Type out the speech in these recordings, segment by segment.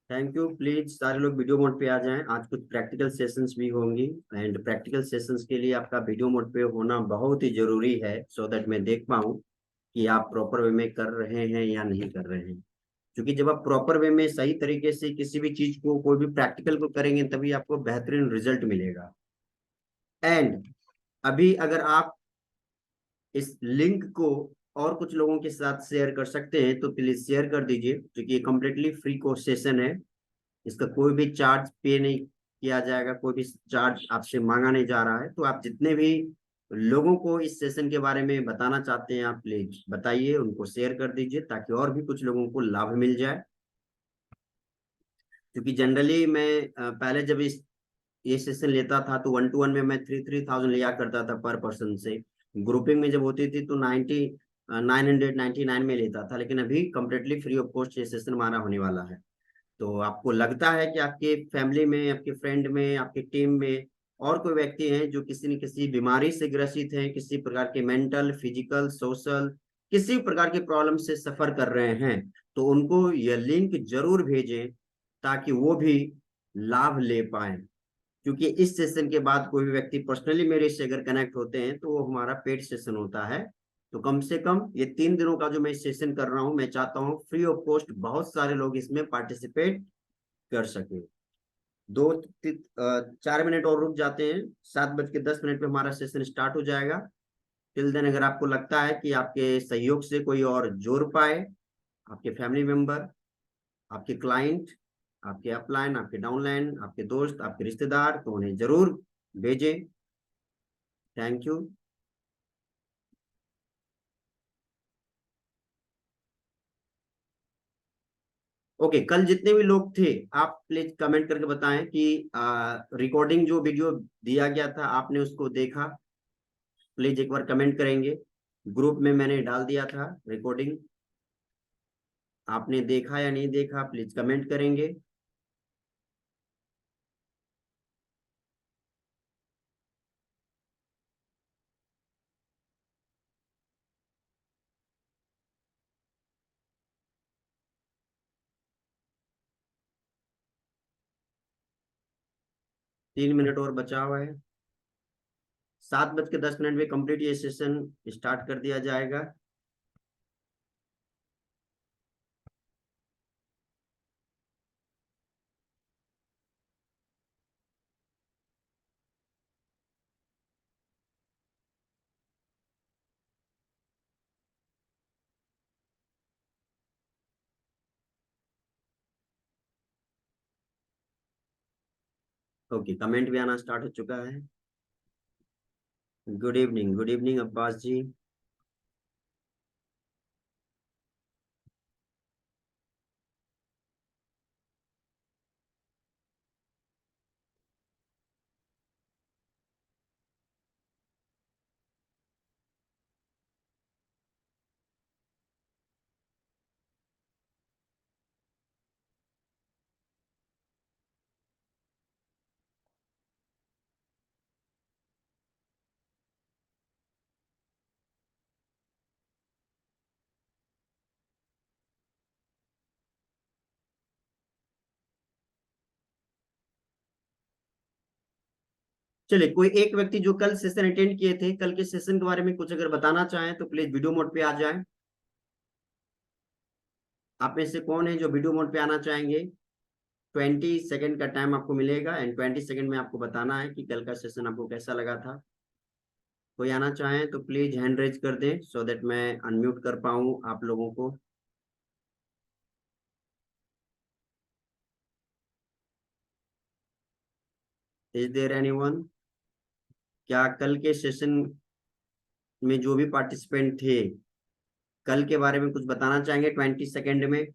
Thank you. Please सारे लोग video mode पे आ जाएं। आज कुछ प्रैक्टिकल सेशंस भी होंगी एंड प्रैक्टिकल सेशंस के लिए आपका वीडियो मोड पे होना बहुत ही जरूरी है, सो दैट मैं देख पाऊँ कि आप प्रॉपर वे में कर रहे हैं या नहीं कर रहे हैं। क्योंकि जब आप प्रॉपर वे में सही तरीके से किसी भी चीज को, कोई भी प्रैक्टिकल को करेंगे, तभी आपको बेहतरीन रिजल्ट मिलेगा। एंड अभी अगर आप इस लिंक को और कुछ लोगों के साथ शेयर कर सकते हैं तो प्लीज शेयर कर दीजिए, क्योंकि ये कम्प्लीटली फ्री कोर्स सेशन है। इसका कोई भी चार्ज पे नहीं किया जाएगा, कोई भी चार्ज आपसे मांगा नहीं जा रहा है। तो आप जितने भी लोगों को इस सेशन के बारे में बताना चाहते हैं, आप प्लीज बताइए, उनको शेयर कर दीजिए, ताकि और भी कुछ लोगों को लाभ मिल जाए। क्योंकि जनरली मैं पहले जब इस ये सेशन लेता था तो 1-to-1 में मैं 3,000 लिया करता था पर पर्सन से। ग्रुपिंग में जब होती थी तो 999 में लेता था, लेकिन अभी कम्प्लीटली फ्री ऑफ कॉस्ट ये सेशन हमारा होने वाला है। तो आपको लगता है कि आपके फैमिली में, आपके फ्रेंड में, आपके टीम में और कोई व्यक्ति हैं जो किसी न किसी बीमारी से ग्रसित हैं, किसी प्रकार के मेंटल, फिजिकल, सोशल, किसी प्रकार की प्रॉब्लम से सफर कर रहे हैं, तो उनको यह लिंक जरूर भेजें, ताकि वो भी लाभ ले पाए। क्योंकि इस सेशन के बाद कोई भी व्यक्ति पर्सनली मेरे से अगर कनेक्ट होते हैं तो वो हमारा पेड सेशन होता है। तो कम से कम ये 3 दिनों का जो मैं सेशन कर रहा हूँ, मैं चाहता हूँ फ्री ऑफ कॉस्ट बहुत सारे लोग इसमें पार्टिसिपेट कर सके। 4 मिनट और रुक जाते हैं, 7:10 पे हमारा सेशन स्टार्ट हो जाएगा। टिल देन अगर आपको लगता है कि आपके सहयोग से कोई और जोड़ पाए, आपके फैमिली मेंबर, आपके क्लाइंट, आपके अपलाइन, आपके डाउनलाइन, आपके दोस्त, आपके रिश्तेदार, तो उन्हें जरूर भेजें। Thank you. ओके, कल जितने भी लोग थे, आप प्लीज कमेंट करके बताएं कि रिकॉर्डिंग जो वीडियो दिया गया था आपने उसको देखा। प्लीज एक बार कमेंट करेंगे। ग्रुप में मैंने डाल दिया था रिकॉर्डिंग, आपने देखा या नहीं देखा, प्लीज कमेंट करेंगे। 3 मिनट और बचा हुआ है। 7:10 में कंप्लीट ये सेशन स्टार्ट कर दिया जाएगा। ओके, कमेंट भी आना स्टार्ट हो चुका है। गुड इवनिंग अब्बास जी। चलिए, कोई एक व्यक्ति जो कल सेशन अटेंड किए थे, कल के सेशन के बारे में कुछ अगर बताना चाहें तो प्लीज वीडियो मोड पे आ जाएं। आप में से कौन है जो वीडियो मोड पे आना चाहेंगे? 20 सेकेंड का टाइम आपको मिलेगा एंड 20 सेकेंड में आपको बताना है कि कल का सेशन आपको कैसा लगा था। कोई आना चाहें तो प्लीज हैंड रेज कर दें, सो दैट मैं अनम्यूट कर पाऊं आप लोगों को। Is there anyone? क्या कल के सेशन में जो भी पार्टिसिपेंट थे, कल के बारे में कुछ बताना चाहेंगे 20 सेकेंड में?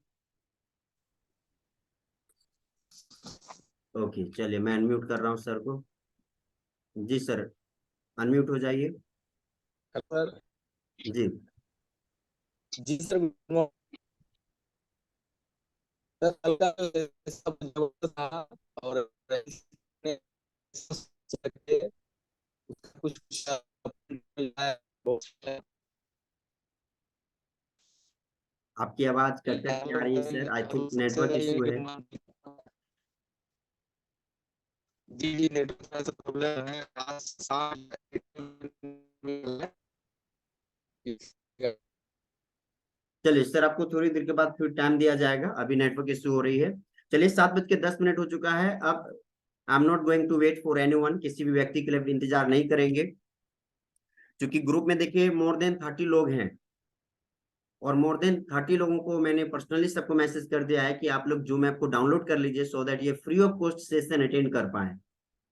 ओके, चलिए मैं अनम्यूट कर रहा हूँ सर को। जी सर, अनम्यूट हो जाइए। सर। जी। जी सर। सर, कल का सब जबरदस्त था। और इसने कुछ कुछ मिला है, बहुत है। आपकी आवाज कट कट के आ रही है सर, आई थिंक सबसे नेटवर्क ज्यादा ये इशू है। जी जी, नेटवर्क थोड़ा सा प्रॉब्लम है आज शाम। चलिए सर, आपको थोड़ी देर के बाद फिर टाइम दिया जाएगा, अभी नेटवर्क इश्यू हो रही है। चलिए 7:10 हो चुका है अब। I am not going to wait for anyone, किसी भी व्यक्ति के लिए इंतजार नहीं करेंगे, क्योंकि ग्रुप में देखिए मोर देन 30 लोग हैं, और मोर देन 30 लोगों को मैंने पर्सनली सबको मैसेज कर दिया है कि आप लोग जूम ऐप को डाउनलोड कर लीजिए, सो दैट ये free of cost session attend कर पाए।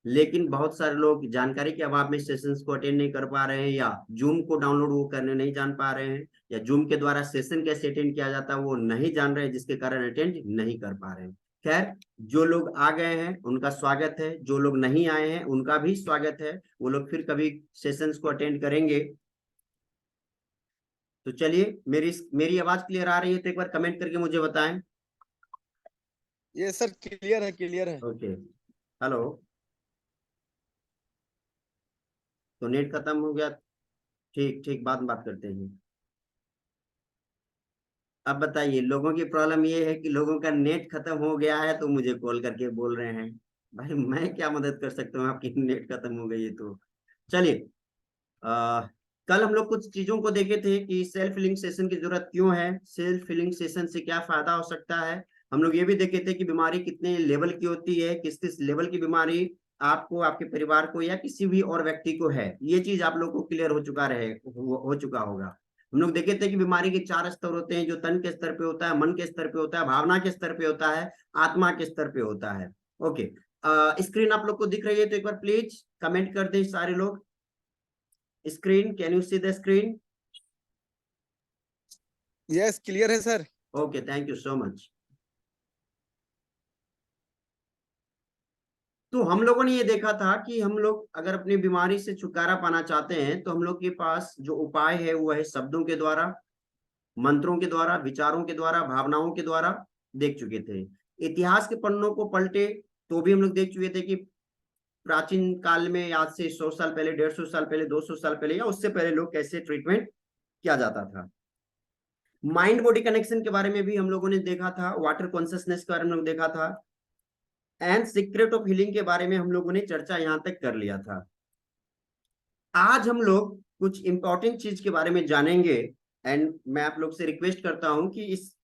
लेकिन बहुत सारे लोग जानकारी के अभाव में सेशंस को अटेंड नहीं कर पा रहे हैं, या जूम को डाउनलोड वो करने नहीं जान पा रहे हैं, या जूम के द्वारा सेशन कैसे अटेंड किया जाता है वो नहीं जान रहे हैं, जिसके कारण अटेंड नहीं कर पा रहे हैं। खैर, जो लोग आ गए हैं उनका स्वागत है, जो लोग नहीं आए हैं उनका भी स्वागत है, वो लोग फिर कभी सेशंस को अटेंड करेंगे। तो चलिए, मेरी मेरी आवाज क्लियर आ रही है तो एक बार कमेंट करके मुझे बताएं। ये सर क्लियर है, क्लियर है। Okay, hello. तो नेट खत्म हो गया? ठीक ठीक, बाद में बात करते हैं। अब बताइए, लोगों की प्रॉब्लम ये है कि लोगों का नेट खत्म हो गया है तो मुझे कॉल करके बोल रहे हैं। भाई मैं क्या मदद कर सकता हूँ, आपकी नेट खत्म हो गई है तो। चलिए, आ, कल हम लोग कुछ चीजों को देखे थे कि सेल्फ हीलिंग सेशन की जरूरत क्यों है, सेल्फ हीलिंग सेशन से क्या फायदा हो सकता है। हम लोग ये भी देखे थे कि बीमारी कितने लेवल की होती है, किस किस लेवल की बीमारी आपको, आपके परिवार को या किसी भी और व्यक्ति को है, ये चीज आप लोग को क्लियर हो चुका हो चुका होगा। हम लोग देखे थे कि बीमारी के 4 स्तर होते हैं, जो तन के स्तर पे होता है, मन के स्तर पे होता है, भावना के स्तर पे होता है, आत्मा के स्तर पे होता है। ओके, स्क्रीन आप लोग को दिख रही है तो एक बार प्लीज कमेंट कर दें सारे लोग। Screen, can you see the screen? Yes, clear है sir. Okay, thank you so much. तो हम लोगों ने ये देखा था कि हम लोग अगर अपनी बीमारी से छुटकारा पाना चाहते हैं तो हम लोग के पास जो उपाय है वो है शब्दों के द्वारा, मंत्रों के द्वारा, विचारों के द्वारा, भावनाओं के द्वारा। देख चुके थे। इतिहास के पन्नों को पलटे तो भी हम लोग देख चुके थे कि प्राचीन काल में, आज से 100 साल पहले, 150 साल पहले, 200 साल पहले या उससे पहले लोग कैसे ट्रीटमेंट किया जाता था। माइंड बॉडी कनेक्शन के बारे में भी हम लोगों ने देखा था, वाटर कॉन्शियसनेस के बारे में देखा था, एंड सीक्रेट ऑफ हीलिंग के बारे में हम लोगों ने चर्चा यहां तक कर लिया था। आज हम लोग कुछ इंपॉर्टेंट चीज के बारे में जानेंगे, एंड मैं आप लोग से रिक्वेस्ट करता हूं कि इस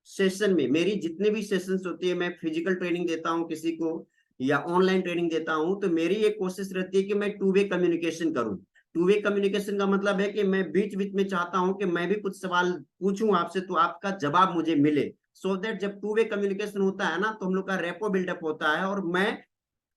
सेशन में, मेरी जितने भी सेशंस होती है, मैं फिजिकल ट्रेनिंग देता हूं किसी को या ऑनलाइन ट्रेनिंग देता हूं, तो मेरी एक कोशिश रहती है कि मैं टू वे कम्युनिकेशन करूं। टू वे कम्युनिकेशन का मतलब है कि मैं बीच बीच में चाहता हूं कि मैं भी कुछ सवाल पूछूं आपसे तो आपका जवाब मुझे मिले, सो दैट जब टू वे कम्युनिकेशन होता है ना तो हम लोग का रेपो बिल्डअप होता है, और मैं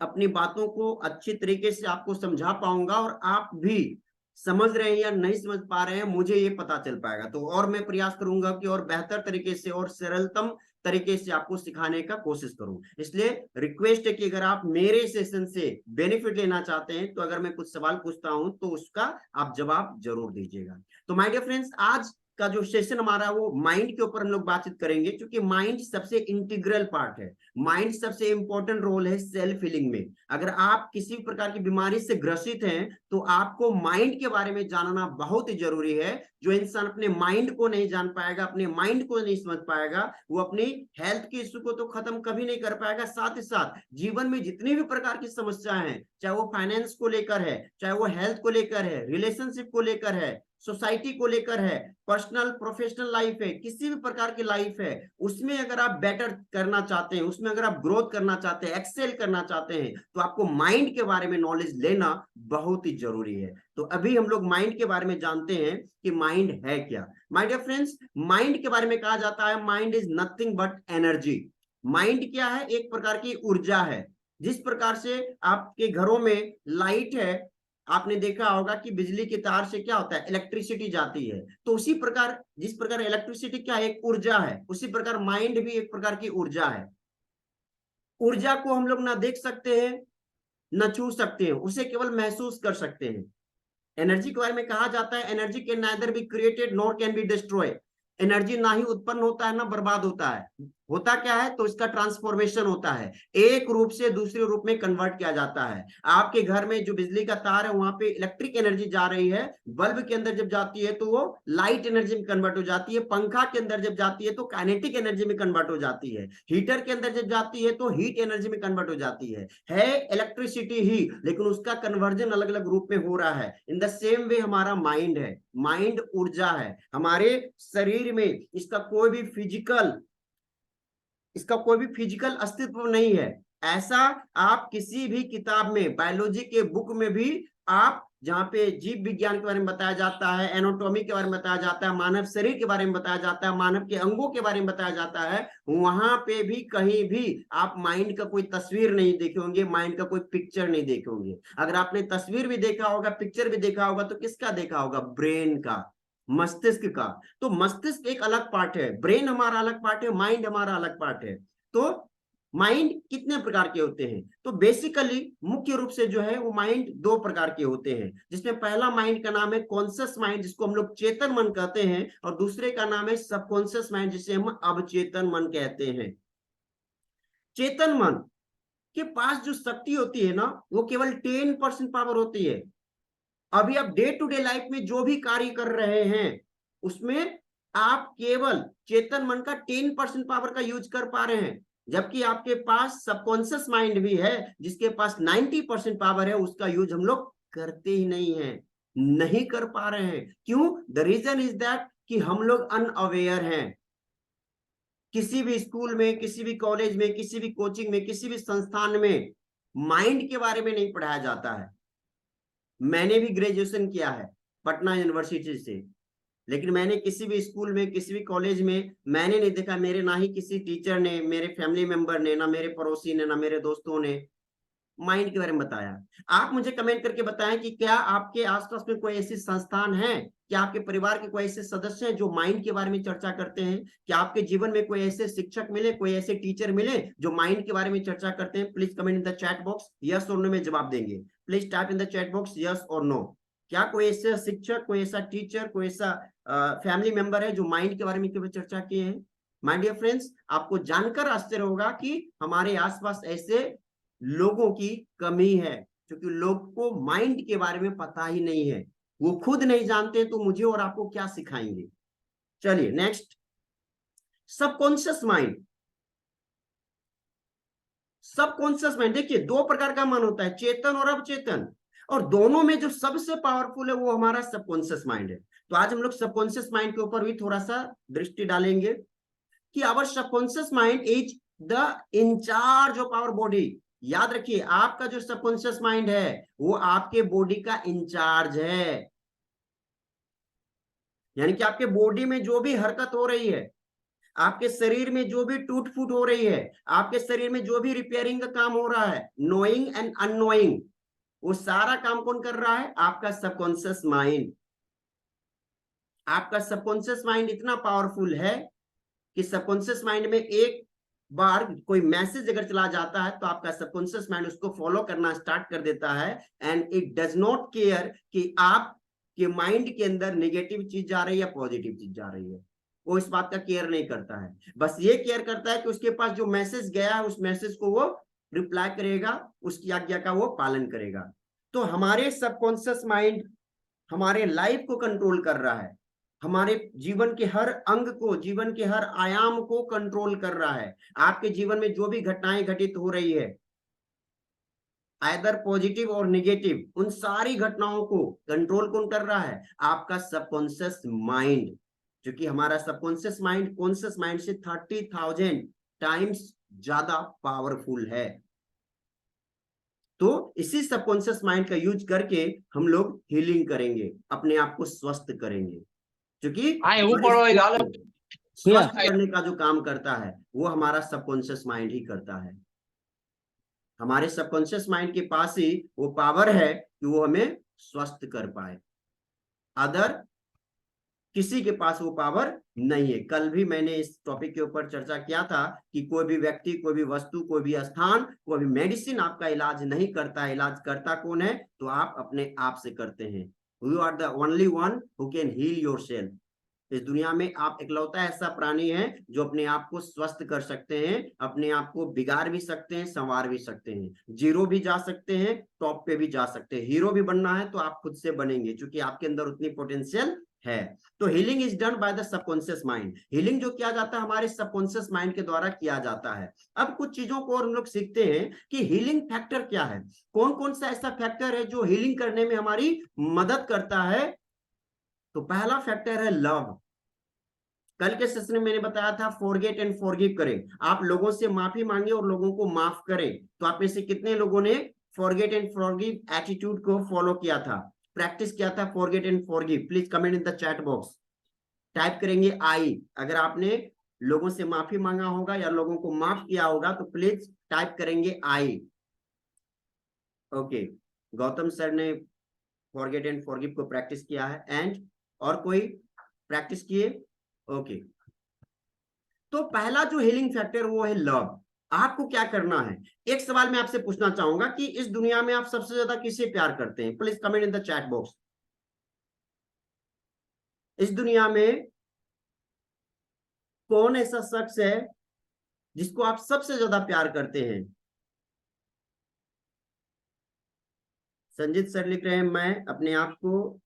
अपनी बातों को अच्छी तरीके से आपको समझा पाऊंगा, और आप भी समझ रहे हैं या नहीं समझ पा रहे हैं मुझे ये पता चल पाएगा। तो और मैं प्रयास करूंगा कि और बेहतर तरीके से और सरलतम तरीके से आपको सिखाने का कोशिश करूं। इसलिए रिक्वेस्ट है कि अगर आप मेरे सेशन से बेनिफिट लेना चाहते हैं तो अगर मैं कुछ सवाल पूछता हूं तो उसका आप जवाब जरूर दीजिएगा। तो माय डियर फ्रेंड्स, आज का जो सेशन हमारा वो माइंड के ऊपर हम लोग बातचीत करेंगे, क्योंकि माइंड सबसे इंटीग्रल पार्ट है, माइंड सबसे इंपॉर्टेंट रोल है सेल्फ हीलिंग में। अगर आप किसी भी प्रकार की बीमारी से ग्रसित हैं तो आपको माइंड के बारे में जानना बहुत ही जरूरी है। जो इंसान अपने माइंड को नहीं जान पाएगा, अपने माइंड को नहीं समझ पाएगा, वो अपनी हेल्थ के इश्यू को तो खत्म कभी नहीं कर पाएगा, साथ ही साथ जीवन में जितनी भी प्रकार की समस्याएं हैं, चाहे वो फाइनेंस को लेकर है, चाहे वो हेल्थ को लेकर है, रिलेशनशिप को लेकर है, सोसाइटी को लेकर है, पर्सनल प्रोफेशनल लाइफ है, किसी भी प्रकार की लाइफ है, उसमें अगर आप बेटर करना चाहते हैं, उसमें अगर आप ग्रोथ करना चाहते हैं, एक्सेल करना चाहते हैं, तो आपको माइंड के बारे में नॉलेज लेना बहुत ही जरूरी है। तो अभी हम लोग माइंड के बारे में जानते हैं कि माइंड है क्या। माय डियर फ्रेंड्स, माइंड के बारे में कहा जाता है mind is nothing but energy. Mind क्या है? एक प्रकार की ऊर्जा है। जिस प्रकार से आपके घरों में लाइट है, आपने देखा होगा कि बिजली के तार से क्या होता है, इलेक्ट्रिसिटी जाती है, तो उसी प्रकार, जिस प्रकार इलेक्ट्रिसिटी क्या है, एक ऊर्जा है, उसी प्रकार माइंड भी एक प्रकार की ऊर्जा है। ऊर्जा को हम लोग ना देख सकते हैं, न छू सकते हैं, उसे केवल महसूस कर सकते हैं। एनर्जी के बारे में कहा जाता है, energy can neither be created nor can be destroy. Energy ना ही उत्पन्न होता है ना बर्बाद होता है, होता क्या है, तो इसका ट्रांसफॉर्मेशन होता है, एक रूप से दूसरे रूप में कन्वर्ट किया जाता है। आपके घर में जो बिजली का तार है वहां पे इलेक्ट्रिक एनर्जी जा रही है, बल्ब के अंदर जब जाती है तो वो लाइट एनर्जी में कन्वर्ट हो जाती है, पंखा के अंदर जब जाती है तो काइनेटिक एनर्जी में कन्वर्ट हो जाती है, हीटर के अंदर जब जाती है तो हीट एनर्जी में कन्वर्ट हो जाती है इलेक्ट्रिसिटी ही, लेकिन उसका कन्वर्जन अलग अलग रूप में हो रहा है। इन द सेम वे हमारा माइंड है, माइंड ऊर्जा है हमारे शरीर में, इसका कोई भी फिजिकल अस्तित्व नहीं है। ऐसा आप किसी भी किताब में, बायोलॉजी के बुक में भी आप जहां पे जीव विज्ञान के बारे में बताया जाता है, एनाटॉमी के बारे में बताया जाता है, मानव शरीर के बारे में बताया जाता है, मानव के अंगों के बारे में बताया जाता है, वहां पे भी कहीं भी आप माइंड का कोई तस्वीर नहीं देखे होंगे, माइंड का कोई पिक्चर नहीं देखे होंगे। अगर आपने तस्वीर भी देखा होगा, पिक्चर भी देखा होगा, तो किसका देखा होगा? ब्रेन का, मस्तिष्क का। तो मस्तिष्क एक अलग पार्ट है, ब्रेन हमारा अलग पार्ट है, माइंड हमारा अलग पार्ट है। तो माइंड कितने प्रकार के होते हैं? तो बेसिकली मुख्य रूप से जो है वो माइंड दो प्रकार के होते हैं, जिसमें पहला माइंड का नाम है कॉन्शियस माइंड, जिसको हम लोग चेतन मन कहते हैं, और दूसरे का नाम है सबकॉन्शियस माइंड, जिसे हम अवचेतन मन कहते हैं। चेतन मन के पास जो शक्ति होती है ना, वो केवल 10% पावर होती है। अभी आप डे टू डे लाइफ में जो भी कार्य कर रहे हैं उसमें आप केवल चेतन मन का 10% पावर का यूज कर पा रहे हैं, जबकि आपके पास सबकॉन्शियस माइंड भी है जिसके पास 90% पावर है, उसका यूज हम लोग करते ही नहीं है, नहीं कर पा रहे हैं। क्यों? द रीजन इज दैट कि हम लोग अनअवेयर हैं। किसी भी स्कूल में, किसी भी कॉलेज में, किसी भी कोचिंग में, किसी भी संस्थान में माइंड के बारे में नहीं पढ़ाया जाता है। मैंने भी ग्रेजुएशन किया है पटना यूनिवर्सिटी से, लेकिन मैंने किसी भी स्कूल में, किसी भी कॉलेज में मैंने नहीं देखा, मेरे ना ही किसी टीचर ने, मेरे फैमिली मेंबर ने, ना मेरे पड़ोसी ने, ना मेरे दोस्तों ने माइंड के बारे में बताया। आप मुझे कमेंट करके बताएं कि क्या आपके आसपास में कोई ऐसी संस्थान है, क्या आपके परिवार के कोई ऐसे सदस्य हैं जो माइंड के बारे में चर्चा करते हैं? क्या आपके जीवन में कोई ऐसे शिक्षक मिले, कोई ऐसे टीचर मिले जो माइंड के बारे में चर्चा करते हैं? Please comment in the chat box, yes और नो में जवाब देंगे। Please type in the chat box yes और नो। क्या कोई ऐसा शिक्षक, कोई ऐसा टीचर, कोई ऐसा फैमिली मेंबर है जो माइंड के बारे में केवल चर्चा किए हैं? माय डियर फ्रेंड्स, आपको जानकर आश्चर्य होगा कि हमारे आसपास ऐसे लोगों की कमी है, क्योंकि लोग को माइंड के बारे में पता ही नहीं है, वो खुद नहीं जानते, तो मुझे और आपको क्या सिखाएंगे? चलिए next, subconscious mind. Subconscious mind देखिए दो प्रकार का मन होता है, चेतन और अवचेतन, और दोनों में जो सबसे पावरफुल है वो हमारा सबकॉन्शियस माइंड है। तो आज हम लोग सबकॉन्शियस माइंड के ऊपर भी थोड़ा सा दृष्टि डालेंगे कि our subconscious mind is the incharge of our body. याद रखिए, आपका जो सबकॉन्शियस माइंड है वो आपके बॉडी का इंचार्ज है, यानी कि आपके बॉडी में जो भी हरकत हो रही है, आपके शरीर में जो भी टूट फूट हो रही है, आपके शरीर में जो भी रिपेयरिंग का काम हो रहा है, नोइंग एंड अननोइंग, वो सारा काम कौन कर रहा है? आपका सबकॉन्शियस माइंड। आपका सबकॉन्शियस माइंड इतना पावरफुल है कि सबकॉन्शियस माइंड में एक बार कोई मैसेज अगर चला जाता है तो आपका सबकॉन्शियस माइंड उसको फॉलो करना स्टार्ट कर देता है, and it does not care कि आपके माइंड के अंदर नेगेटिव चीज जा रही है या पॉजिटिव चीज जा रही है। वो इस बात का केयर नहीं करता है, बस ये केयर करता है कि उसके पास जो मैसेज गया है उस मैसेज को वो रिप्लाई करेगा, उसकी आज्ञा का वो पालन करेगा। तो हमारे सबकॉन्शियस माइंड हमारे लाइफ को कंट्रोल कर रहा है, हमारे जीवन के हर अंग को, जीवन के हर आयाम को कंट्रोल कर रहा है। आपके जीवन में जो भी घटनाएं घटित हो रही है, आइदर पॉजिटिव और नेगेटिव, उन सारी घटनाओं को कंट्रोल कौन कर रहा है? आपका सबकॉन्शियस माइंड। क्योंकि हमारा सबकॉन्शियस माइंड कॉन्शियस माइंड से 30,000 टाइम्स ज्यादा पावरफुल है। तो इसी सबकॉन्शियस माइंड का यूज करके हम लोग हीलिंग करेंगे, अपने आप को स्वस्थ करेंगे, क्योंकि स्वस्थ करने का जो काम करता है वो हमारा सबकॉन्शियस माइंड ही करता है। हमारे सबकॉन्शियस माइंड के पास ही वो पावर है कि वो हमें स्वस्थ कर पाए, अदर किसी के पास वो पावर नहीं है। कल भी मैंने इस टॉपिक के ऊपर चर्चा किया था कि कोई भी व्यक्ति, कोई भी वस्तु, कोई भी स्थान, कोई भी मेडिसिन आपका इलाज नहीं करता है। इलाज करता कौन है? तो आप अपने आप से करते हैं। You are the only one who can heal yourself. इस दुनिया में आप इकलौता ऐसा प्राणी है जो अपने आप को स्वस्थ कर सकते हैं, अपने आप को बिगाड़ भी सकते हैं, संवार भी सकते हैं, जीरो भी जा सकते हैं, टॉप पे भी जा सकते हैं। हीरो भी बनना है तो आप खुद से बनेंगे, क्योंकि आपके अंदर उतनी पोटेंशियल है। तो healing is done by the subconscious mind. Healing जो किया जाता है हमारे सबकॉन्शियस माइंड के द्वारा किया जाता है। अब कुछ चीजों को और हम लोग सीखते हैं कि हीलिंग फैक्टर क्या है, कौन कौन सा ऐसा फैक्टर है जो हीलिंग करने में हमारी मदद करता है। तो पहला फैक्टर है लव। कल के सेशन में मैंने बताया था फॉरगेट एंड फॉरगिव करें, आप लोगों से माफी मांगे और लोगों को माफ करें। तो आप में से कितने लोगों ने फॉरगेट एंड फॉरगिव एटीट्यूड को फॉलो किया था, प्रैक्टिस किया था forget and forgive? Please comment in the chat box, type करेंगे आई। अगर आपने लोगों से माफी मांगा होगा या लोगों को माफ किया होगा तो प्लीज टाइप करेंगे आई। ओके, गौतम सर ने फॉरगेट एंड फॉरगिव को प्रैक्टिस किया है, एंड और कोई प्रैक्टिस किए? ओके, तो पहला जो हीलिंग फैक्टर वो है लव। आपको क्या करना है, एक सवाल मैं आपसे पूछना चाहूंगा कि इस दुनिया में आप सबसे ज्यादा किसे प्यार करते हैं? Please comment in the chat box. इस दुनिया में कौन ऐसा शख्स है जिसको आप सबसे ज्यादा प्यार करते हैं? संजीत सर लिख रहे हैं मैं अपने आप को।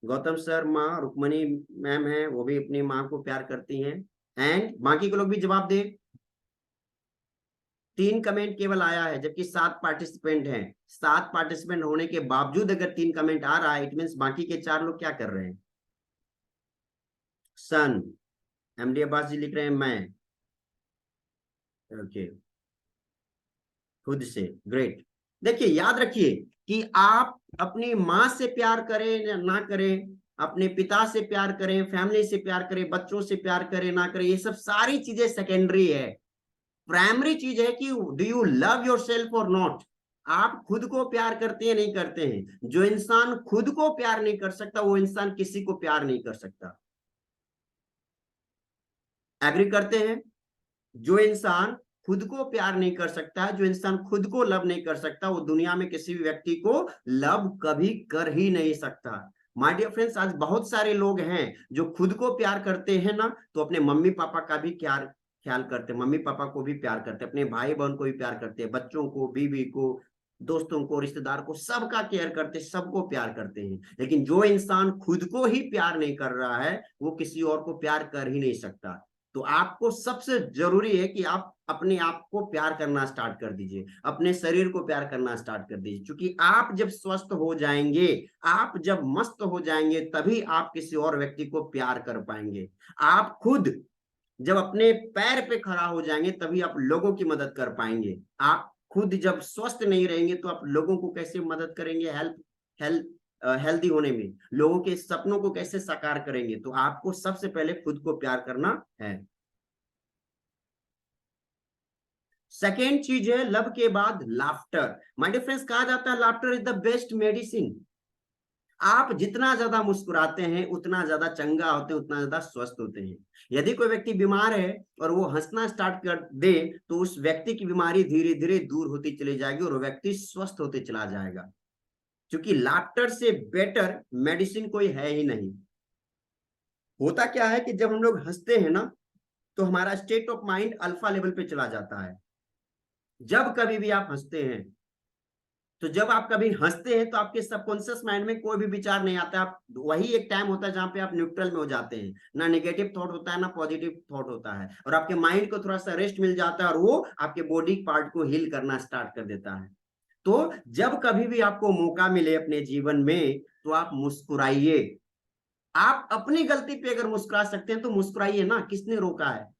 गौतम सर, माँ रुक्मणी मैम है, वो भी अपनी माँ को प्यार करती हैं। एंड बाकी के लोग भी जवाब दें। 3 कमेंट केवल आया है, जबकि 7 पार्टिसिपेंट हैं। 7 पार्टिसिपेंट होने के बावजूद अगर 3 कमेंट आ रहा है, इट मीन बाकी के 4 लोग क्या कर रहे हैं? सन, एमडी अब्बास जी लिख रहे हैं मैं। ओके, खुद से, ग्रेट। देखिए, याद रखिए कि आप अपनी माँ से प्यार करें या ना करें, अपने पिता से प्यार करें, फैमिली से प्यार करें, बच्चों से प्यार करें ना करें, ये सब सारी चीजें सेकेंडरी है। प्राइमरी चीज है कि do you love your self और नॉट। आप खुद को प्यार करते हैं नहीं करते हैं? जो इंसान खुद को प्यार नहीं कर सकता वो इंसान किसी को प्यार नहीं कर सकता। एग्री करते हैं? जो इंसान खुद को प्यार नहीं कर सकता है, जो इंसान खुद को लव नहीं कर सकता, वो दुनिया में किसी भी व्यक्ति को लव कभी कर ही नहीं सकता। माय डियर फ्रेंड्स, आज बहुत सारे लोग हैं जो खुद को प्यार करते हैं ना, तो अपने मम्मी पापा का भी ख्याल ख्याल करते, मम्मी पापा को भी प्यार करते, अपने भाई बहन को भी प्यार करते, बच्चों को, बीवी को, दोस्तों को, रिश्तेदार को, सबका केयर करते, सबको प्यार करते हैं। लेकिन जो इंसान खुद को ही प्यार नहीं कर रहा है वो किसी और को प्यार कर ही नहीं सकता। तो आपको सबसे जरूरी है कि आप अपने आप को प्यार करना स्टार्ट कर दीजिए, अपने शरीर को प्यार करना स्टार्ट कर दीजिए, क्योंकि आप जब स्वस्थ हो जाएंगे, आप जब मस्त हो जाएंगे, तभी आप किसी और व्यक्ति को प्यार कर पाएंगे। आप खुद जब अपने पैर पे खड़ा हो जाएंगे तभी आप लोगों की मदद कर पाएंगे। आप खुद जब स्वस्थ नहीं रहेंगे तो आप लोगों को कैसे मदद करेंगे? हेल्थ हेल्दी होने में, लोगों के सपनों को कैसे साकार करेंगे? तो आपको सबसे पहले खुद को प्यार करना है। सेकेंड चीज है लव के बाद लाफ्टर। माय डियर फ्रेंड्स, कहा जाता है laughter is the best medicine. आप जितना ज्यादा मुस्कुराते हैं उतना ज्यादा चंगा होते हैं, उतना ज्यादा स्वस्थ होते हैं। यदि कोई व्यक्ति बीमार है और वो हंसना स्टार्ट कर दे तो उस व्यक्ति की बीमारी धीरे धीरे दूर होती चली जाएगी और वो व्यक्ति स्वस्थ होते चला जाएगा, क्योंकि लाफ्टर से बेटर मेडिसिन कोई है ही नहीं। होता क्या है कि जब हम लोग हंसते हैं ना तो हमारा state of mind alpha level पे चला जाता है। जब कभी भी आप हंसते हैं, तो जब आप कभी हंसते हैं तो आपके सबकॉन्शियस माइंड में कोई भी विचार नहीं आता। आप वही एक टाइम होता है जहां पे आप न्यूट्रल में हो जाते हैं, ना नेगेटिव थॉट होता है ना पॉजिटिव थॉट होता है, और आपके माइंड को थोड़ा सा रेस्ट मिल जाता है और वो आपके बॉडी पार्ट को हील करना स्टार्ट कर देता है। तो जब कभी भी आपको मौका मिले अपने जीवन में तो आप मुस्कुराइए। आप अपनी गलती पे अगर मुस्कुरा सकते हैं तो मुस्कुराइए ना, किसने रोका है?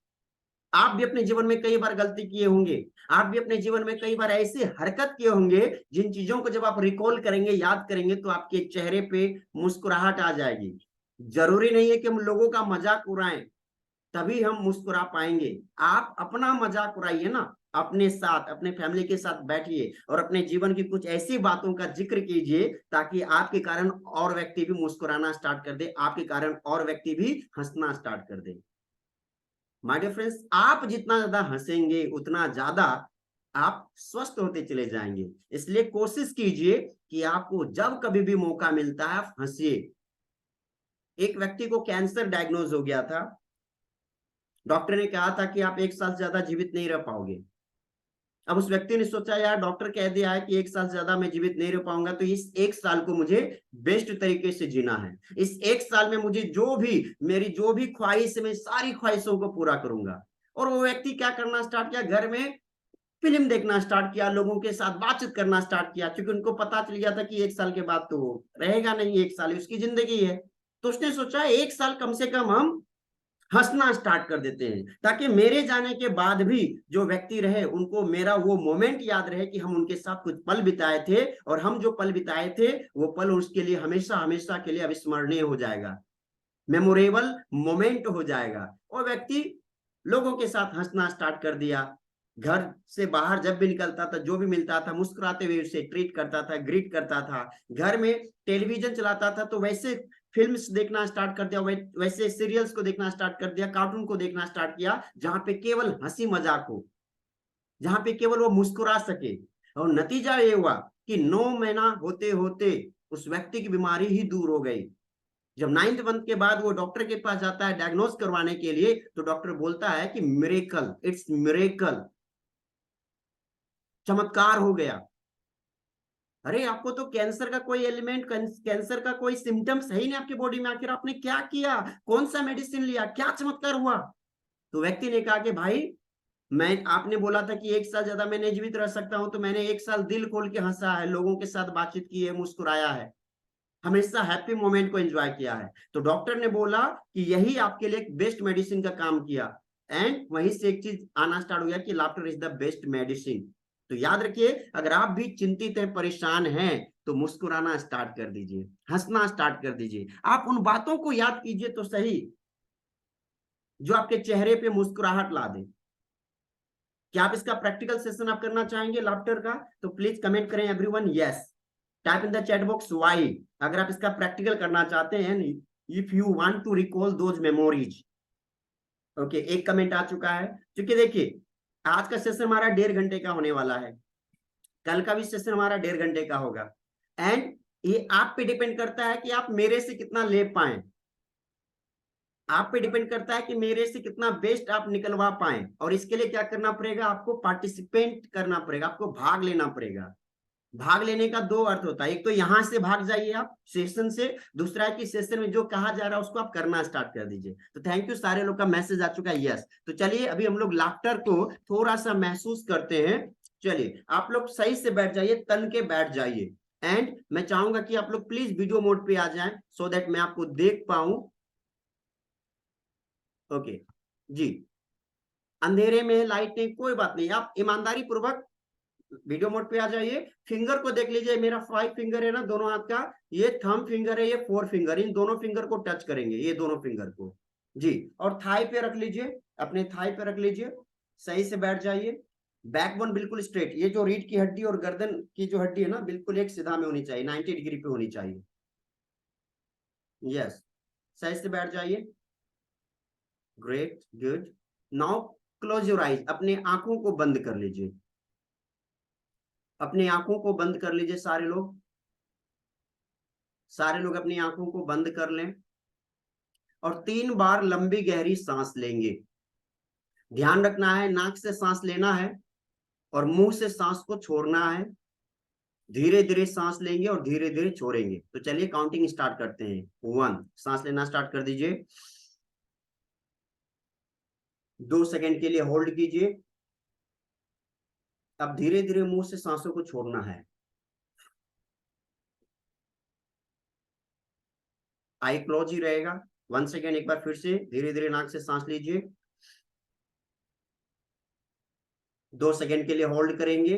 आप भी अपने जीवन में कई बार गलती किए होंगे, आप भी अपने जीवन में कई बार ऐसी हरकत किए होंगे जिन चीजों को जब आप रिकॉल करेंगे, याद करेंगे, तो आपके चेहरे पे मुस्कुराहट आ जाएगी। जरूरी नहीं है कि हम लोगों का मजाक उड़ाएं तभी हम मुस्कुरा पाएंगे। आप अपना मजाक उड़ाइए ना, अपने साथ, अपने फैमिली के साथ बैठिए और अपने जीवन की कुछ ऐसी बातों का जिक्र कीजिए ताकि आपके कारण और व्यक्ति भी मुस्कुराना स्टार्ट कर दे, आपके कारण और व्यक्ति भी हंसना स्टार्ट कर दे। माय डियर फ्रेंड्स, आप जितना ज्यादा हंसेंगे उतना ज्यादा आप स्वस्थ होते चले जाएंगे। इसलिए कोशिश कीजिए कि आपको जब कभी भी मौका मिलता है आप हंसिए। एक व्यक्ति को कैंसर डायग्नोज हो गया था। डॉक्टर ने कहा था कि आप 1 साल से ज्यादा जीवित नहीं रह पाओगे। अब उस व्यक्ति ने सोचा, यार डॉक्टर कह दिया है कि 1 साल से ज्यादा मैं जीवित नहीं रह पाऊंगा, तो इस 1 साल को मुझे बेस्ट तरीके से जीना है। इस 1 साल में मुझे जो भी मेरी जो भी ख्वाहिश है, मैं सारी ख्वाहिशों को पूरा करूंगा। और वो व्यक्ति क्या करना स्टार्ट किया, घर में फिल्म देखना स्टार्ट किया, लोगों के साथ बातचीत करना स्टार्ट किया, क्योंकि उनको पता चल गया था कि 1 साल के बाद तो रहेगा नहीं, 1 साल उसकी जिंदगी है। तो उसने सोचा 1 साल कम से कम हम हंसना स्टार्ट कर देते हैं, ताकि मेरे जाने के बाद भी जो व्यक्ति रहे उनको मेरा वो मोमेंट याद रहे कि हम उनके साथ कुछ पल बिताए थे, और हम जो पल बिताए थे वो पल उसके लिए हमेशा हमेशा के लिए अविस्मरणीय हो जाएगा, मेमोरेबल मोमेंट हो जाएगा। और व्यक्ति लोगों के साथ हंसना स्टार्ट कर दिया। घर से बाहर जब भी निकलता था, जो भी मिलता था मुस्कुराते हुए उसे ट्रीट करता था, ग्रीट करता था। घर में टेलीविजन चलाता था तो वैसे फिल्म्स देखना स्टार्ट कर दिया, वैसे सीरियल्स को देखना स्टार्ट कर दिया, कार्टून को देखना स्टार्ट किया, जहां पे केवल हंसी मजाक हो, जहां पे केवल वो मुस्कुरा सके। और नतीजा ये हुआ कि 9 महीना होते होते उस व्यक्ति की बीमारी ही दूर हो गई। जब 9th मंथ के बाद वो डॉक्टर के पास जाता है डायग्नोज करवाने के लिए, तो डॉक्टर बोलता है कि मिरेकल, इट्स मिरेकल, चमत्कार हो गया। अरे आपको तो कैंसर का कोई एलिमेंट, कैंसर का कोई सिम्टम्स है ही नहीं आपकी बॉडी में, आखिर आपने क्या किया, कौन सा मेडिसिन लिया, क्या चमत्कार हुआ? तो व्यक्ति ने कहा कि भाई, मैं आपने बोला था कि 1 साल ज्यादा मैं नहीं जीवित रह सकता हूं, तो मैंने 1 साल दिल खोल के हंसा है, लोगों के साथ बातचीत की है, मुस्कुराया है, हमेशा हैप्पी मोमेंट को एंजॉय किया है। तो डॉक्टर ने बोला कि यही आपके लिए एक बेस्ट मेडिसिन का काम किया। एंड वहीं से एक चीज आना स्टार्ट हो गया कि laughter is the best medicine. तो याद रखिए, अगर आप भी चिंतित हैं, परेशान हैं, तो मुस्कुराना स्टार्ट कर दीजिए, हंसना स्टार्ट कर दीजिए। आप उन बातों को याद कीजिए तो सही जो आपके चेहरे पे मुस्कुराहट ला दे। क्या आप इसका प्रैक्टिकल सेशन आप करना चाहेंगे लाफ्टर का? तो प्लीज कमेंट करें everyone, yes. Type in the chat box Y, अगर आप इसका प्रैक्टिकल करना चाहते हैं, if you want to recall those memories. Okay, एक कमेंट आ चुका है। क्योंकि देखिए, आज का सेशन हमारा 1.5 घंटे का होने वाला है, कल का भी सेशन हमारा 1.5 घंटे का होगा। एंड ये आप पे डिपेंड करता है कि आप मेरे से कितना ले पाए, आप पे डिपेंड करता है कि मेरे से कितना बेस्ट आप निकलवा पाए। और इसके लिए क्या करना पड़ेगा, आपको पार्टिसिपेंट करना पड़ेगा, आपको भाग लेना पड़ेगा। भाग लेने का 2 अर्थ होता है, एक तो यहां से भाग जाइए आप सेशन से, दूसरा है कि सेशन में जो कहा जा रहा है उसको आप करना स्टार्ट कर दीजिए। तो थैंक यू, सारे लोग का मैसेज आ चुका है, यस। तो चलिए अभी हम लोग लाफ्टर को थोड़ा सा महसूस करते हैं। चलिए आप लोग सही से बैठ जाइए, तन के बैठ जाइए। एंड मैं चाहूंगा कि आप लोग प्लीज वीडियो मोड पे आ जाएं, सो दैट मैं आपको देख पाऊं। ओके जी, अंधेरे में लाइट नहीं, कोई बात नहीं, आप ईमानदारी पूर्वक वीडियो मोड पे आ जाइए। फिंगर को देख लीजिए, मेरा 5 फिंगर है ना दोनों हाथ का, ये थंब फिंगर है, ये 4 फिंगर, इन दोनों फिंगर को टच करेंगे, ये दोनों फिंगर को जी। और थाई पे रख लीजिए, अपने थाई पे रख लीजिए, सही से बैठ जाइए। बैकबोन बिल्कुल स्ट्रेट, ये जो रीढ़ की हड्डी और गर्दन की जो हड्डी है ना, बिल्कुल एक सीधा में होनी चाहिए, 90 डिग्री पे होनी चाहिए। यस, सही से बैठ जाइए, great, good. Now close your eyes, अपने आंखों को बंद कर लीजिए, अपनी आंखों को बंद कर लीजिए सारे लोग, सारे लोग अपनी आंखों को बंद कर लें। और 3 बार लंबी गहरी सांस लेंगे। ध्यान रखना है, नाक से सांस लेना है और मुंह से सांस को छोड़ना है। धीरे धीरे सांस लेंगे और धीरे धीरे छोड़ेंगे। तो चलिए काउंटिंग स्टार्ट करते हैं। 1, सांस लेना स्टार्ट कर दीजिए, 2 सेकंड के लिए होल्ड कीजिए। अब धीरे धीरे मुंह से सांसों को छोड़ना है। आई क्लोज ही रहेगा। 1 सेकंड, एक बार फिर से धीरे धीरे नाक से सांस लीजिए, 2 सेकंड के लिए होल्ड करेंगे,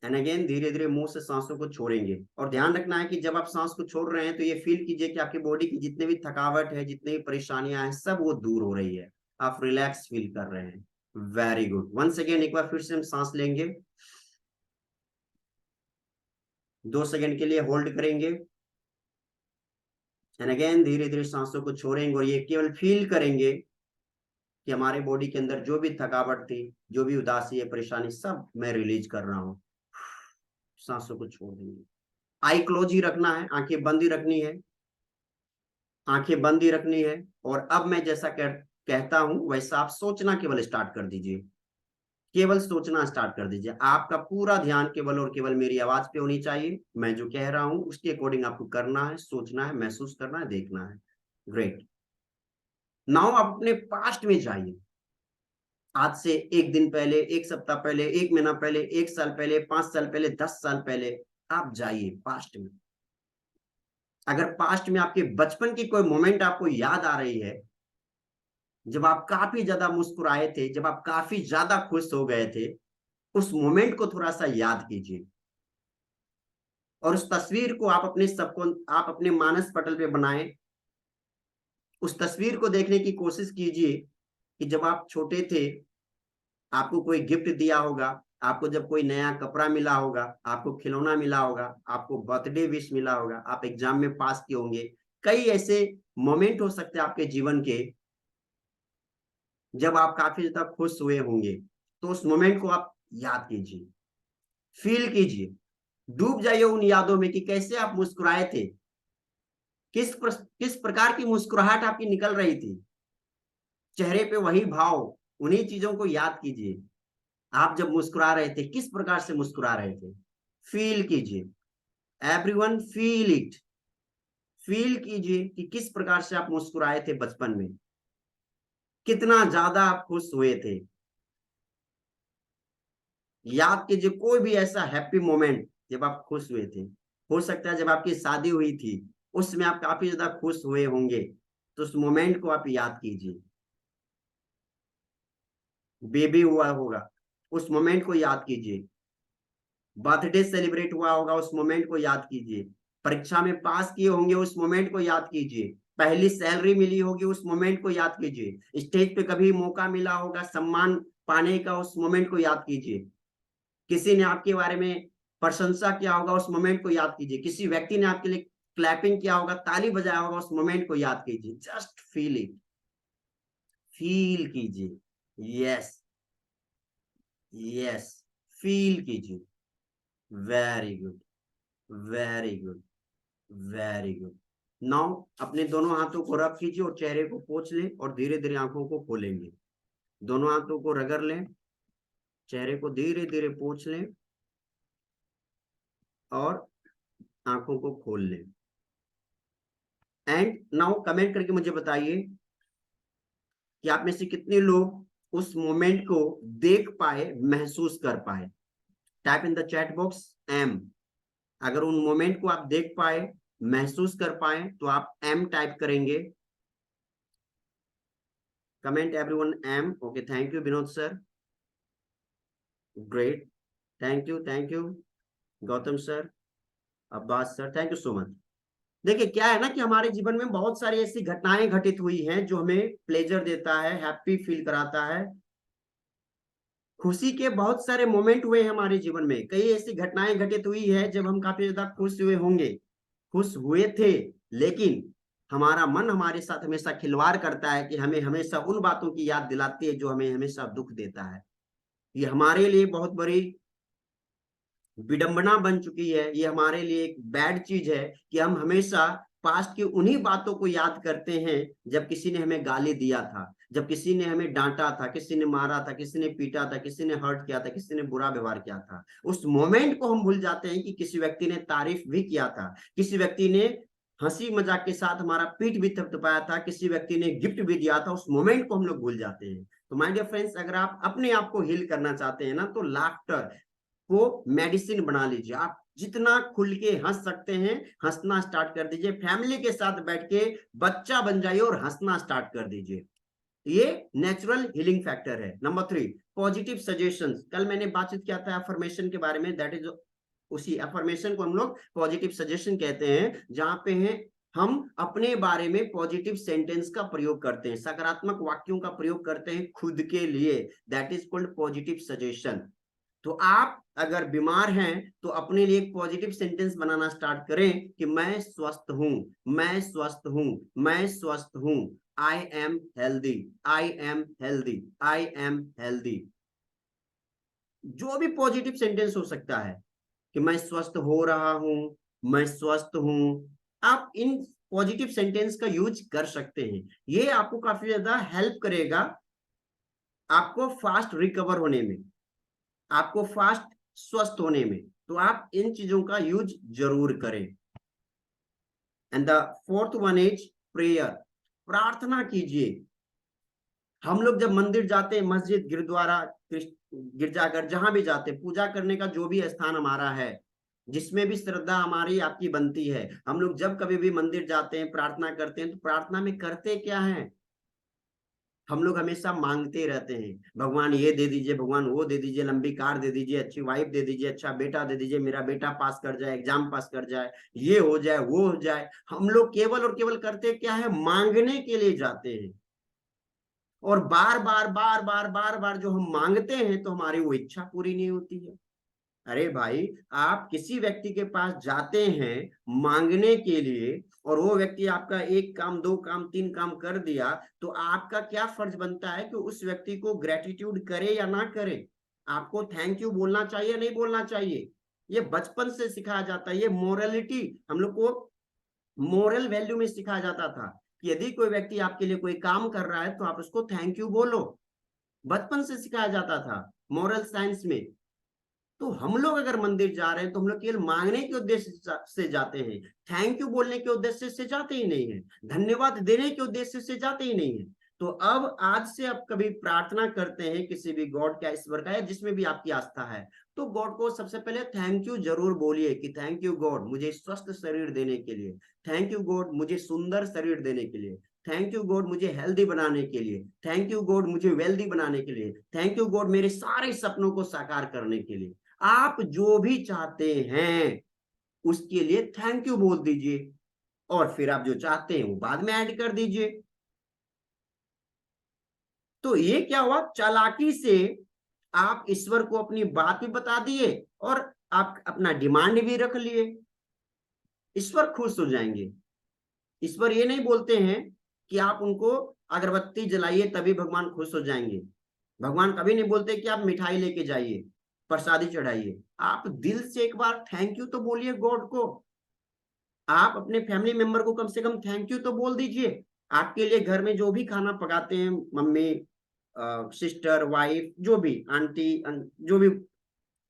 एंड अगेन धीरे धीरे मुंह से सांसों को छोड़ेंगे। और ध्यान रखना है कि जब आप सांस को छोड़ रहे हैं तो ये फील कीजिए कि आपकी बॉडी की जितने भी थकावट है, जितनी भी परेशानियां हैं, सब वो दूर हो रही है, आप रिलैक्स फील कर रहे हैं। Very good. 1 सेकंड, एक बार फिर से हम सांस लेंगे, 2 सेकंड के लिए होल्ड करेंगे, एंड अगेन धीरे धीरे सांसों को छोड़ेंगे। और ये केवल फील करेंगे कि हमारे बॉडी के अंदर जो भी थकावट थी, जो भी उदासी है, परेशानी, सब मैं रिलीज कर रहा हूँ। सांसों को छोड़ देंगे। आई क्लोज ही रखना है, आंखें बंद ही रखनी है। आंखें बंद ही रखनी है, और अब मैं जैसा कहता हूं वैसा आप सोचना केवल स्टार्ट कर दीजिए। केवल सोचना स्टार्ट कर दीजिए। आपका पूरा ध्यान केवल और केवल मेरी आवाज पे होनी चाहिए। मैं जो कह रहा हूं उसके अकॉर्डिंग आपको करना है, सोचना है, महसूस करना है, देखना है। ग्रेट। नाउ आप अपने पास्ट में जाइए। आज से एक दिन पहले, एक सप्ताह पहले, एक महीना पहले, एक साल पहले, 5 साल पहले, 10 साल पहले आप जाइए पास्ट में। अगर पास्ट में आपके बचपन की कोई मोमेंट आपको याद आ रही है, जब आप काफी ज्यादा मुस्कुराए थे, जब आप काफी ज्यादा खुश हो गए थे, उस मोमेंट को थोड़ा सा याद कीजिए, और उस तस्वीर को आप अपने सबको, आप अपने मानस पटल पे बनाएं। उस तस्वीर को देखने की कोशिश कीजिए कि जब आप छोटे थे, आपको कोई गिफ्ट दिया होगा, आपको जब कोई नया कपड़ा मिला होगा, आपको खिलौना मिला होगा, आपको बर्थडे विश मिला होगा, आप एग्जाम में पास किए होंगे। कई ऐसे मोमेंट हो सकते हैं आपके जीवन के जब आप काफी ज्यादा खुश हुए होंगे। तो उस मोमेंट को आप याद कीजिए, फील कीजिए, डूब जाइए उन यादों में कि कैसे आप मुस्कुराए थे, किस प्रकार की मुस्कुराहट आपकी निकल रही थी, चेहरे पे वही भाव, उन्हीं चीजों को याद कीजिए। आप जब मुस्कुरा रहे थे किस प्रकार से मुस्कुरा रहे थे, फील कीजिए। Everyone feel it. फील कीजिए कि किस प्रकार से आप मुस्कुराए थे बचपन में, कितना ज्यादा आप खुश हुए थे। याद कीजिए कोई भी ऐसा हैप्पी मोमेंट जब आप खुश हुए थे। हो सकता है जब आपकी शादी हुई थी उसमें आप काफी ज्यादा खुश हुए होंगे, तो उस मोमेंट को आप याद कीजिए। बेबी हुआ होगा, उस मोमेंट को याद कीजिए। बर्थडे सेलिब्रेट हुआ होगा, उस मोमेंट को याद कीजिए। परीक्षा में पास किए होंगे, उस मोमेंट को याद कीजिए। पहली सैलरी मिली होगी, उस मोमेंट को याद कीजिए। स्टेज पे कभी मौका मिला होगा सम्मान पाने का, उस मोमेंट को याद कीजिए। किसी ने आपके बारे में प्रशंसा किया होगा, उस मोमेंट को याद कीजिए। किसी व्यक्ति ने आपके लिए क्लैपिंग किया होगा, ताली बजाया होगा, उस मोमेंट को याद कीजिए। जस्ट फील इट, फील कीजिए। यस, यस, फील कीजिए। Very good, very good, very good. Now अपने दोनों हाथों को रब कीजिए और चेहरे को पोंछ लें, और धीरे धीरे आंखों को खोलेंगे। दोनों हाथों को रगड़ लें, चेहरे को धीरे धीरे पोंछ लें, और आंखों को खोल लें। एंड नाउ कमेंट करके मुझे बताइए कि आप में से कितने लोग उस मोमेंट को देख पाए, महसूस कर पाए। Type in the chat box M. अगर उन मोमेंट को आप देख पाए, महसूस कर पाए, तो आप एम टाइप करेंगे। Comment everyone M. Okay, thank you Vinod sir, great, thank you, thank you Gautam sir, Abbas sir, thank you so much. देखिए क्या है ना कि हमारे जीवन में बहुत सारी ऐसी घटनाएं घटित हुई हैं जो हमें प्लेजर देता है, हैप्पी फील कराता है। खुशी के बहुत सारे मोमेंट हुए हैं हमारे जीवन में, कई ऐसी घटनाएं घटित हुई है जब हम काफी ज्यादा खुश हुए होंगे, खुश हुए थे। लेकिन हमारा मन हमारे साथ हमेशा खिलवाड़ करता है कि हमें हमेशा उन बातों की याद दिलाती है जो हमें हमेशा दुख देता है। ये हमारे लिए बहुत बड़ी विडंबना बन चुकी है, ये हमारे लिए एक बैड चीज है कि हम हमेशा पास्ट की उन्हीं बातों को याद करते हैं जब किसी ने हमें गाली दिया था, जब किसी ने हमें डांटा था, किसी ने मारा था, किसी ने पीटा था, किसी ने हर्ट किया था, किसी ने बुरा व्यवहार किया था। उस मोमेंट को हम भूल जाते हैं कि किसी व्यक्ति ने तारीफ भी किया था, किसी व्यक्ति ने हंसी मजाक के साथ हमारा पीठ भी थपथपाया था, किसी व्यक्ति ने गिफ्ट भी दिया था। उस मोमेंट को हम लोग भूल जाते हैं। तो माय डियर फ्रेंड्स, अगर आप अपने आप को हील करना चाहते हैं ना, तो लाफ्टर को मेडिसिन बना लीजिए। आप जितना खुल के हंस सकते हैं हंसना स्टार्ट कर दीजिए। फैमिली के साथ बैठ के बच्चा बन जाइए और हंसना स्टार्ट कर दीजिए। ये नेचुरल हीलिंग फैक्टर है। Number 3, positive suggestions. कल मैंने बातचीत किया था अफर्मेशन के बारे में, दैट इज उसी अफर्मेशन को हम लोग पॉजिटिव सजेशन कहते हैं, जहां पे हैं हम अपने बारे में पॉजिटिव सेंटेंस का प्रयोग करते हैं, सकारात्मक वाक्यों का प्रयोग करते हैं खुद के लिए। That is called positive suggestion. तो आप अगर बीमार हैं तो अपने लिए एक पॉजिटिव सेंटेंस बनाना स्टार्ट करें कि मैं स्वस्थ हूं, मैं स्वस्थ हूं, मैं स्वस्थ हूं। I am healthy, I am healthy, I am healthy. जो भी पॉजिटिव सेंटेंस हो सकता है कि मैं स्वस्थ हो रहा हूं, मैं स्वस्थ हूं। आप इन पॉजिटिव सेंटेंस का यूज कर सकते हैं। ये आपको काफी ज्यादा हेल्प करेगा आपको फास्ट रिकवर होने में, आपको फास्ट स्वस्थ होने में। तो आप इन चीजों का यूज जरूर करें। And the fourth one is prayer, प्रार्थना कीजिए। हम लोग जब मंदिर जाते हैं, मस्जिद, गुरुद्वारा, गिरजाघर, जहां भी जाते हैं, पूजा करने का जो भी स्थान हमारा है, जिसमें भी श्रद्धा हमारी आपकी बनती है, हम लोग जब कभी भी मंदिर जाते हैं, प्रार्थना करते हैं, तो प्रार्थना में करते क्या है? हम लोग हमेशा मांगते रहते हैं, भगवान ये दे दीजिए, भगवान वो दे दीजिए, लंबी कार दे दीजिए, अच्छी वाइफ दे दीजिए, अच्छा बेटा दे दीजिए, मेरा बेटा पास कर जाए, एग्जाम पास कर जाए, ये हो जाए, वो हो जाए। हम लोग केवल और केवल करते क्या है? मांगने के लिए जाते हैं। और बार बार बार बार बार बार जो हम मांगते हैं, तो हमारी वो इच्छा पूरी नहीं होती है। अरे भाई, आप किसी व्यक्ति के पास जाते हैं मांगने के लिए, और वो व्यक्ति आपका एक काम, दो काम, तीन काम कर दिया, तो आपका क्या फर्ज बनता है कि उस व्यक्ति को ग्रेटिट्यूड करे या ना करे? आपको थैंक यू बोलना चाहिए या नहीं बोलना चाहिए? ये बचपन से सिखाया जाता है। ये मोरलिटी हम लोग को मोरल वैल्यू में सिखाया जाता था कि यदि कोई व्यक्ति आपके लिए कोई काम कर रहा है तो आप उसको थैंक यू बोलो। बचपन से सिखाया जाता था मोरल साइंस में। तो हम लोग अगर मंदिर जा रहे हैं तो हम लोग केवल मांगने के उद्देश्य से जाते हैं, थैंक यू बोलने के उद्देश्य से जाते ही नहीं है, धन्यवाद देने के उद्देश्य से जाते ही नहीं है। तो अब आज से आप कभी प्रार्थना करते हैं किसी भी गॉड का, ईश्वर का, या जिसमें भी आपकी आस्था है, तो गॉड को सबसे पहले थैंक यू जरूर बोलिए कि थैंक यू गॉड मुझे स्वस्थ शरीर देने के लिए, थैंक यू गॉड मुझे सुंदर शरीर देने के लिए, थैंक यू गॉड मुझे हेल्दी बनाने के लिए, थैंक यू गॉड मुझे वेल्दी बनाने के लिए, थैंक यू गॉड मेरे सारे सपनों को साकार करने के लिए। आप जो भी चाहते हैं उसके लिए थैंक यू बोल दीजिए, और फिर आप जो चाहते हैं वो बाद में ऐड कर दीजिए। तो ये क्या हुआ? चालाकी से आप ईश्वर को अपनी बात भी बता दिए और आप अपना डिमांड भी रख लिए। ईश्वर खुश हो जाएंगे। ईश्वर ये नहीं बोलते हैं कि आप उनको अगरबत्ती जलाइए तभी भगवान खुश हो जाएंगे। भगवान कभी नहीं बोलते कि आप मिठाई लेके जाइए, प्रसादी चढ़ाइए। आप दिल से एक बार थैंक यू तो बोलिए गॉड को। आप अपने फैमिली मेंबर को कम से कम थैंक यू तो बोल दीजिए। आपके लिए घर में जो भी खाना पकाते हैं, मम्मी, सिस्टर, वाइफ, जो भी आंटी, जो भी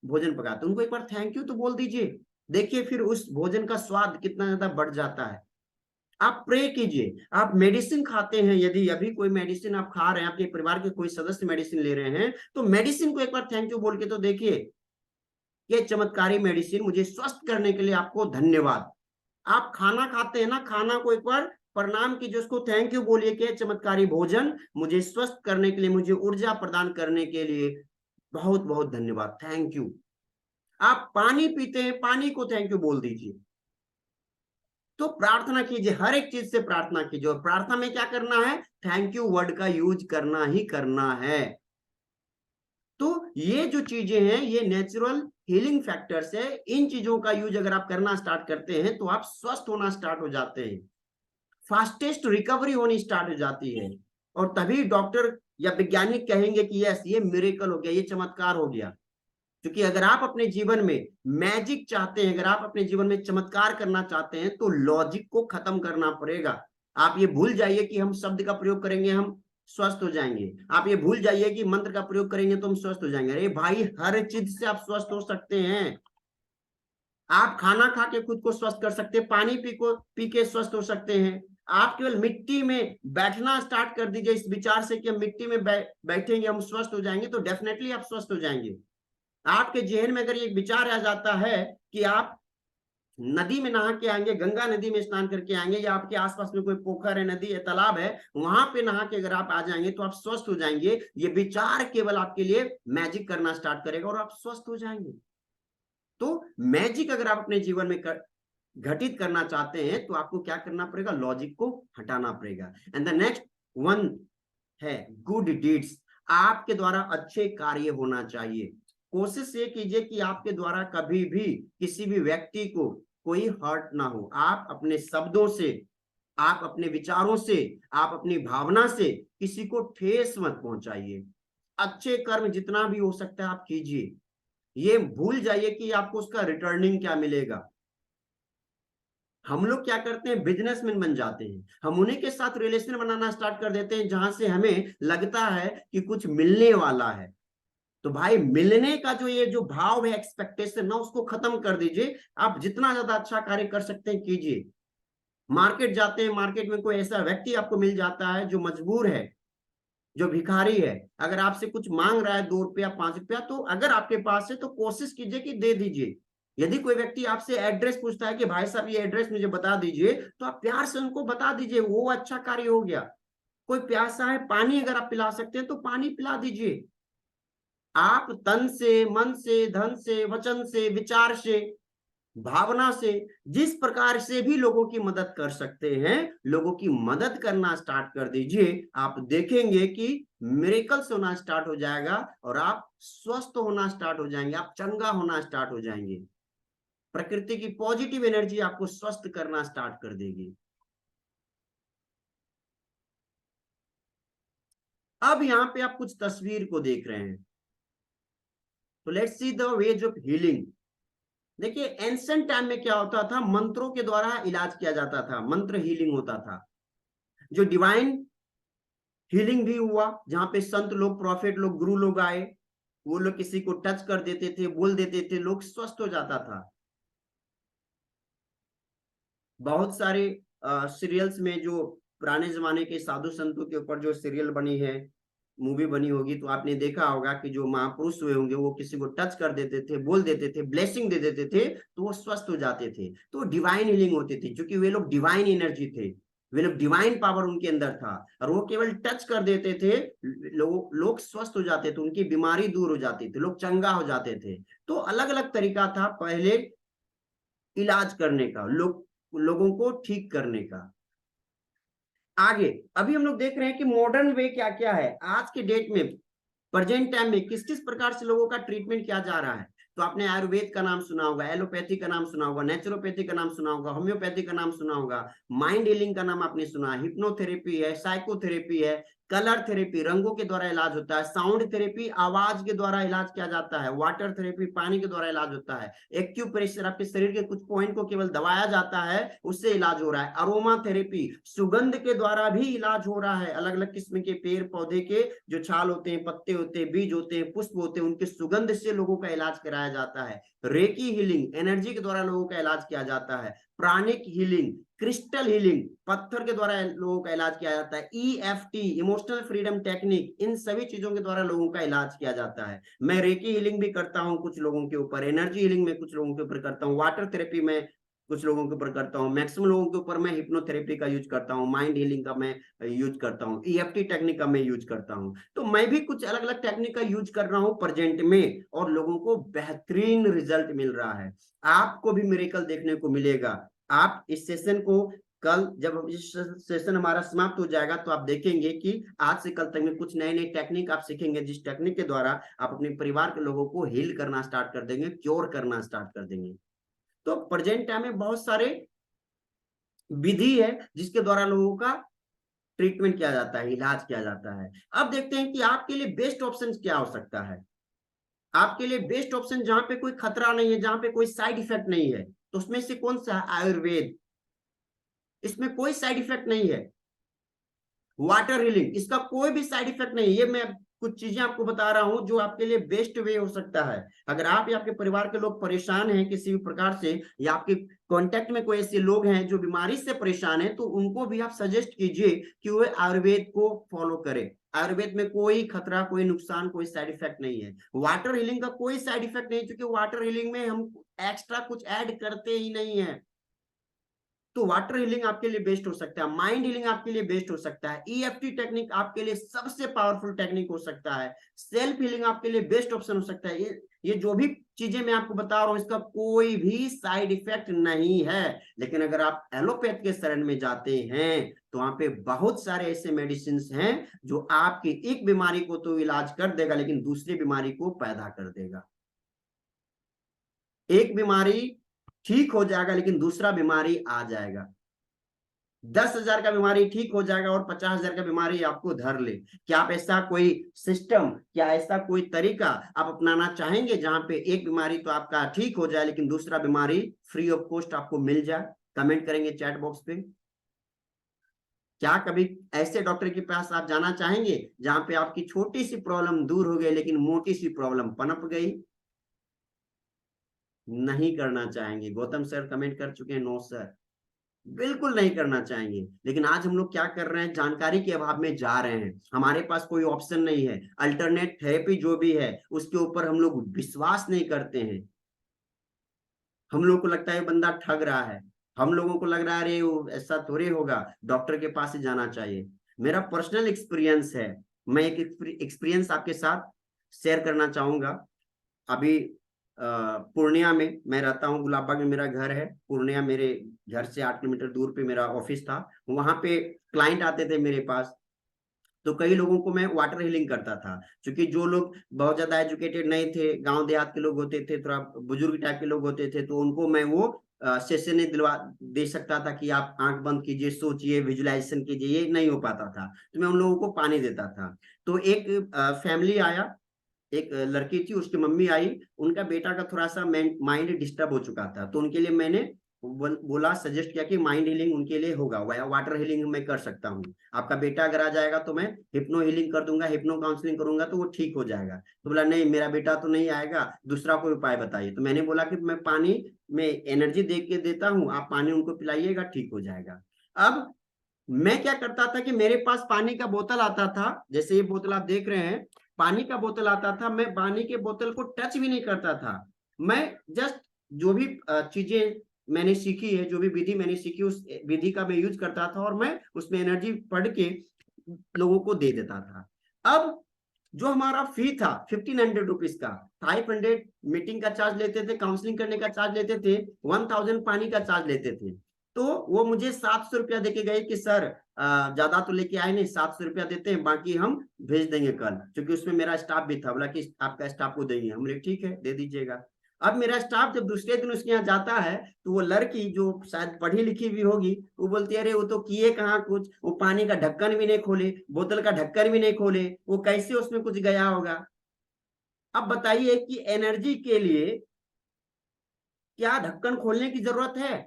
भोजन पकाते हैं, उनको एक बार थैंक यू तो बोल दीजिए। देखिए फिर उस भोजन का स्वाद कितना ज्यादा बढ़ जाता है। आप प्रे कीजिए। आप मेडिसिन खाते हैं, यदि अभी कोई मेडिसिन आप खा रहे हैं, आपके परिवार के कोई सदस्य मेडिसिन ले रहे हैं, तो मेडिसिन को एक बार थैंक यू बोल के तो देखिए, ये चमत्कारी मेडिसिन मुझे स्वस्थ करने के लिए आपको धन्यवाद। आप खाना खाते हैं ना, खाना को एक बार प्रणाम कीजिए, उसको थैंक यू बोलिए कि चमत्कारी भोजन मुझे स्वस्थ करने के लिए, मुझे ऊर्जा प्रदान करने के लिए बहुत बहुत धन्यवाद, थैंक यू। आप पानी पीते हैं, पानी को थैंक यू बोल दीजिए। तो प्रार्थना कीजिए, हर एक चीज से प्रार्थना कीजिए, और प्रार्थना में क्या करना है? थैंक यू वर्ड का यूज करना ही करना है। तो ये जो चीजें हैं, ये नेचुरल हीलिंग फैक्टर्स है। इन चीजों का यूज अगर आप करना स्टार्ट करते हैं तो आप स्वस्थ होना स्टार्ट हो जाते हैं, फास्टेस्ट रिकवरी होनी स्टार्ट हो जाती है। और तभी डॉक्टर या वैज्ञानिक कहेंगे कि यस, ये मिरेकल हो गया, ये चमत्कार हो गया। क्योंकि अगर आप अपने जीवन में मैजिक चाहते हैं, अगर आप अपने जीवन में चमत्कार करना चाहते हैं, तो लॉजिक को खत्म करना पड़ेगा। आप ये भूल जाइए कि हम शब्द का प्रयोग करेंगे हम स्वस्थ हो जाएंगे। आप ये भूल जाइए कि मंत्र का प्रयोग करेंगे तो हम स्वस्थ हो जाएंगे। अरे भाई, हर चीज से आप स्वस्थ हो सकते हैं। आप खाना खा के खुद को स्वस्थ कर सकते हैं, पानी पी के स्वस्थ हो सकते हैं। आप केवल मिट्टी में बैठना स्टार्ट कर दीजिए इस विचार से कि हम मिट्टी में बैठेंगे हम स्वस्थ हो जाएंगे, तो डेफिनेटली आप स्वस्थ हो जाएंगे। आपके जहन में अगर ये विचार आ जाता है कि आप नदी में नहा के आएंगे, गंगा नदी में स्नान करके आएंगे, या आपके आसपास में कोई पोखर है, नदी है, तालाब है, वहां पे नहा के अगर आप आ जाएंगे तो आप स्वस्थ हो जाएंगे। ये विचार केवल आपके लिए मैजिक करना स्टार्ट करेगा और आप स्वस्थ हो जाएंगे। तो मैजिक अगर आप अपने जीवन में घटित करना चाहते हैं तो आपको क्या करना पड़ेगा? लॉजिक को हटाना पड़ेगा। एंड द नेक्स्ट वन है गुड डीड्स। आपके द्वारा अच्छे कार्य होना चाहिए। कोशिश ये कीजिए कि आपके द्वारा कभी भी किसी भी व्यक्ति को कोई हर्ट ना हो। आप अपने शब्दों से, आप अपने विचारों से, आप अपनी भावना से किसी को ठेस मत पहुंचाइए। अच्छे कर्म जितना भी हो सकता है आप कीजिए। ये भूल जाइए कि आपको उसका रिटर्निंग क्या मिलेगा। हम लोग क्या करते हैं, बिजनेसमैन बन जाते हैं, हम उन्हीं के साथ रिलेशन बनाना स्टार्ट कर देते हैं जहां से हमें लगता है कि कुछ मिलने वाला है। तो भाई मिलने का जो ये जो भाव है, एक्सपेक्टेशन ना, उसको खत्म कर दीजिए। आप जितना ज्यादा अच्छा कार्य कर सकते हैं कीजिए। मार्केट जाते हैं, मार्केट में कोई ऐसा व्यक्ति आपको मिल जाता है जो मजबूर है, जो भिखारी है, अगर आपसे कुछ मांग रहा है 2 रुपया 5 रुपया, तो अगर आपके पास है तो कोशिश कीजिए कि दे दीजिए। यदि कोई व्यक्ति आपसे एड्रेस पूछता है कि भाई साहब ये एड्रेस मुझे बता दीजिए, तो आप प्यार से उनको बता दीजिए, वो अच्छा कार्य हो गया। कोई प्यासा है, पानी अगर आप पिला सकते हैं तो पानी पिला दीजिए। आप तन से, मन से, धन से, वचन से, विचार से, भावना से, जिस प्रकार से भी लोगों की मदद कर सकते हैं, लोगों की मदद करना स्टार्ट कर दीजिए। आप देखेंगे कि मिरेकल्स होना स्टार्ट हो जाएगा और आप स्वस्थ होना स्टार्ट हो जाएंगे, आप चंगा होना स्टार्ट हो जाएंगे। प्रकृति की पॉजिटिव एनर्जी आपको स्वस्थ करना स्टार्ट कर देगी। अब यहां पे आप कुछ तस्वीर को देख रहे हैं, तो let's see the ways of healing. देखिए एंशिएंट टाइम में क्या होता था, मंत्रों के द्वारा इलाज किया जाता था, मंत्र हीलिंग होता था। जो डिवाइन हीलिंग भी हुआ, जहां पे संत लोग, प्रॉफिट लोग, गुरु लोग आए, वो लोग किसी को टच कर देते थे, बोल देते थे, लोग स्वस्थ हो जाता था। बहुत सारे सीरियल्स में जो पुराने जमाने के साधु संतों के ऊपर जो सीरियल बनी है, मूवी बनी होगी, तो आपने देखा होगा कि जो महापुरुष हुए होंगे वो किसी को टच कर देते थे, बोल देते थे, ब्लेसिंग दे देते थे, तो वो स्वस्थ हो जाते थे। तो डिवाइन हीलिंग होती थी, क्योंकि वे लोग डिवाइन एनर्जी थे, वे लोग डिवाइन पावर उनके अंदर था, और वो केवल टच कर देते थे, लोग स्वस्थ हो जाते थे, उनकी बीमारी दूर हो जाती थी, लोग चंगा हो जाते थे। तो अलग अलग तरीका था पहले इलाज करने का, लोगों को ठीक करने का। आगे अभी हम लोग देख रहे हैं कि मॉडर्न वे क्या क्या है आज के डेट में, प्रेजेंट टाइम में किस किस प्रकार से लोगों का ट्रीटमेंट किया जा रहा है। तो आपने आयुर्वेद का नाम सुना होगा, एलोपैथी का नाम सुना होगा, नेचुरोपैथी का नाम सुना होगा, होम्योपैथी का नाम सुना होगा, माइंड हीलिंग का नाम आपने सुना, हिप्नोथेरेपी है, साइकोथेरेपी है, कलर थेरेपी रंगों के द्वारा इलाज होता है, साउंड थेरेपी आवाज के द्वारा इलाज किया जाता है, वाटर थेरेपी पानी के द्वारा इलाज होता है, एक्यूप्रेशर आपके शरीर के कुछ पॉइंट को केवल दबाया जाता है, उससे इलाज हो रहा है, अरोमा थेरेपी सुगंध के द्वारा भी इलाज हो रहा है, अलग अलग किस्म के पेड़ पौधे के जो छाल होते हैं, पत्ते होते हैं, बीज होते हैं, पुष्प होते हैं, उनके सुगंध से लोगों का इलाज कराया जाता है, रेकी हीलिंग एनर्जी के द्वारा लोगों का इलाज किया जाता है, प्राणिक हीलिंग, क्रिस्टल हीलिंग पत्थर के द्वारा लोगों का इलाज किया जाता है, ईएफटी इमोशनल फ्रीडम टेक्निक, इन सभी चीजों के द्वारा लोगों का इलाज किया जाता है। मैं रेकी हीलिंग भी करता हूं कुछ लोगों के ऊपर, एनर्जी हीलिंग में कुछ लोगों के ऊपर करता हूँ, वाटर थेरेपी में कुछ लोगों के ऊपर करता हूँ, मैक्सिमम लोगों के ऊपर मैं हिप्नोथेरेपी का यूज करता हूँ, माइंड हीलिंग का मैं यूज करता हूँ, ईएफटी टेक्निक का मैं यूज करता हूँ। तो मैं भी कुछ अलग अलग टेक्निक का यूज कर रहा हूँ प्रेजेंट में, और लोगों को बेहतरीन रिजल्ट मिल रहा है। आपको भी मिरेकल देखने को मिलेगा। आप इस सेशन को कल जब इस सेशन हमारा समाप्त हो जाएगा, तो आप देखेंगे कि आज से कल तक में कुछ नए नए टेक्निक आप सीखेंगे, जिस टेक्निक के द्वारा आप अपने परिवार के लोगों को हील करना स्टार्ट कर देंगे, क्योर करना स्टार्ट कर देंगे। तो प्रेजेंट टाइम में बहुत सारे विधि है जिसके द्वारा लोगों का ट्रीटमेंट किया जाता है, इलाज किया जाता है। अब देखते हैं कि आपके लिए बेस्ट ऑप्शन क्या हो सकता है। आपके लिए बेस्ट ऑप्शन जहां पे कोई खतरा नहीं है, जहां पे कोई साइड इफेक्ट नहीं है, तो उसमें से कौन सा है? आयुर्वेद। इसमें कोई साइड इफेक्ट नहीं है। वाटर हीलिंग, इसका कोई भी साइड इफेक्ट नहीं है। ये मैं कुछ चीजें आपको बता रहा हूं जो आपके लिए बेस्ट वे हो सकता है। अगर आप या आपके परिवार के लोग परेशान हैं किसी भी प्रकार से, या आपके कांटेक्ट में कोई ऐसे लोग हैं जो बीमारी से परेशान हैं, तो उनको भी आप सजेस्ट कीजिए कि वे आयुर्वेद को फॉलो करें। आयुर्वेद में कोई खतरा, कोई नुकसान, कोई साइड इफेक्ट नहीं है। वाटर हीलिंग का कोई साइड इफेक्ट नहीं, क्योंकि वाटर हीलिंग में हम एक्स्ट्रा कुछ ऐड करते ही नहीं है। तो वाटर हीलिंग आपके लिए बेस्ट हो सकता है, माइंड हीलिंग आपके लिए बेस्ट हो सकता है, ईएफटी टेक्निक आपके लिए सबसे पावरफुल टेक्निक हो सकता है, सेल्फ हीलिंग आपके लिए बेस्ट ऑप्शन हो सकता है। ये जो भी चीजें मैं आपको बता रहा हूं, इसका कोई भी साइड इफेक्ट नहीं है। लेकिन अगर आप एलोपैथ के शरण में जाते हैं, तो वहां पे बहुत सारे ऐसे मेडिसिन हैं जो आपकी एक बीमारी को तो इलाज कर देगा, लेकिन दूसरी बीमारी को पैदा कर देगा। एक बीमारी ठीक हो जाएगा, लेकिन दूसरा बीमारी आ जाएगा। 10,000 का बीमारी ठीक हो जाएगा और 50,000 का बीमारी आपको धर ले। क्या आप ऐसा कोई सिस्टम, क्या ऐसा कोई तरीका आप अपनाना चाहेंगे जहां पे एक बीमारी तो आपका ठीक हो जाए, लेकिन दूसरा बीमारी फ्री ऑफ कॉस्ट आपको मिल जाए? कमेंट करेंगे चैट बॉक्स पे। क्या कभी ऐसे डॉक्टर के पास आप जाना चाहेंगे जहां पे आपकी छोटी सी प्रॉब्लम दूर हो गई लेकिन मोटी सी प्रॉब्लम पनप गई? नहीं करना चाहेंगे। गौतम सर कमेंट कर चुके हैं, नो सर, बिल्कुल नहीं करना चाहेंगे। लेकिन आज हम लोग क्या कर रहे हैं, जानकारी के अभाव में जा रहे हैं, हमारे पास कोई ऑप्शन नहीं है। अल्टरनेट थेरेपी जो भी है उसके ऊपर हम लोग विश्वास नहीं करते हैं। हम लोग को लगता है बंदा ठग रहा है, हम लोगों को लग रहा है अरे वो ऐसा थोड़ी होगा, डॉक्टर के पास ही जाना चाहिए। मेरा पर्सनल एक्सपीरियंस है, मैं एक एक्सपीरियंस आपके साथ शेयर करना चाहूंगा। अभी पूर्णिया में मैं रहता हूँ, गुलाबबाग में मेरा घर है। पूर्णिया मेरे घर से 8 किलोमीटर दूर पे मेरा ऑफिस था। वहां पे क्लाइंट आते थे मेरे पास, तो कई लोगों को मैं वाटर हीलिंग करता था। क्योंकि जो लोग बहुत ज्यादा एजुकेटेड नहीं थे, गांव देहात के लोग होते थे, थोड़ा बुजुर्ग टाइप के लोग होते थे, तो उनको मैं वो सेशन नहीं दिलवा दे सकता था कि आप आंख बंद कीजिए, सोचिए, विजुलाइजेशन कीजिए, ये नहीं हो पाता था। तो मैं उन लोगों को पानी देता था। तो एक फैमिली आया, एक लड़की थी, उसकी मम्मी आई, उनका बेटा का थोड़ा सा माइंड डिस्टर्ब हो चुका था। तो उनके लिए मैंने बोला, सजेस्ट किया कि माइंड हीलिंग उनके लिए होगा, वाटर हीलिंग मैं कर सकता हूँ। आपका बेटा अगर आ जाएगा तो मैं हिप्नो हीलिंग कर दूंगा, हिप्नो काउंसलिंग करूंगा तो वो ठीक हो जाएगा। तो बोला नहीं, मेरा बेटा तो नहीं आएगा, दूसरा कोई उपाय बताइए। तो मैंने बोला कि मैं पानी में एनर्जी दे के देता हूँ, आप पानी उनको पिलाइएगा, ठीक हो जाएगा। अब मैं क्या करता था कि मेरे पास पानी का बोतल आता था, जैसे ये बोतल आप देख रहे हैं, पानी का बोतल आता था, मैं पानी के बोतल को टच भी नहीं करता था। मैं जस्ट जो भी चीजें मैंने सीखी है, जो भी विधि मैंने सीखी, उस विधि का मैं यूज करता था और मैं उसमें एनर्जी पढ़ के लोगों को दे देता था। अब जो हमारा फी था 1500 रुपीज का, 500 मीटिंग का चार्ज लेते थे, काउंसलिंग करने का चार्ज लेते थे, 1000 पानी का चार्ज लेते थे। तो वो मुझे 700 रुपया देके गए कि सर ज्यादा तो लेके आए नहीं, 700 रुपया देते हैं, बाकी हम भेज देंगे कल। क्योंकि उसमें मेरा स्टाफ भी था, बोला कि आपका स्टाफ को देंगे। हम बोले ठीक है, दे दीजिएगा। अब मेरा स्टाफ जब दूसरे दिन उसके यहाँ जाता है, तो वो लड़की जो शायद पढ़ी लिखी भी होगी, वो बोलती है अरे वो तो किए कहाँ कुछ, वो पानी का ढक्कन भी नहीं खोले, बोतल का ढक्कन भी नहीं खोले, वो कैसे उसमें कुछ गया होगा। अब बताइए कि एनर्जी के लिए क्या ढक्कन खोलने की जरूरत है?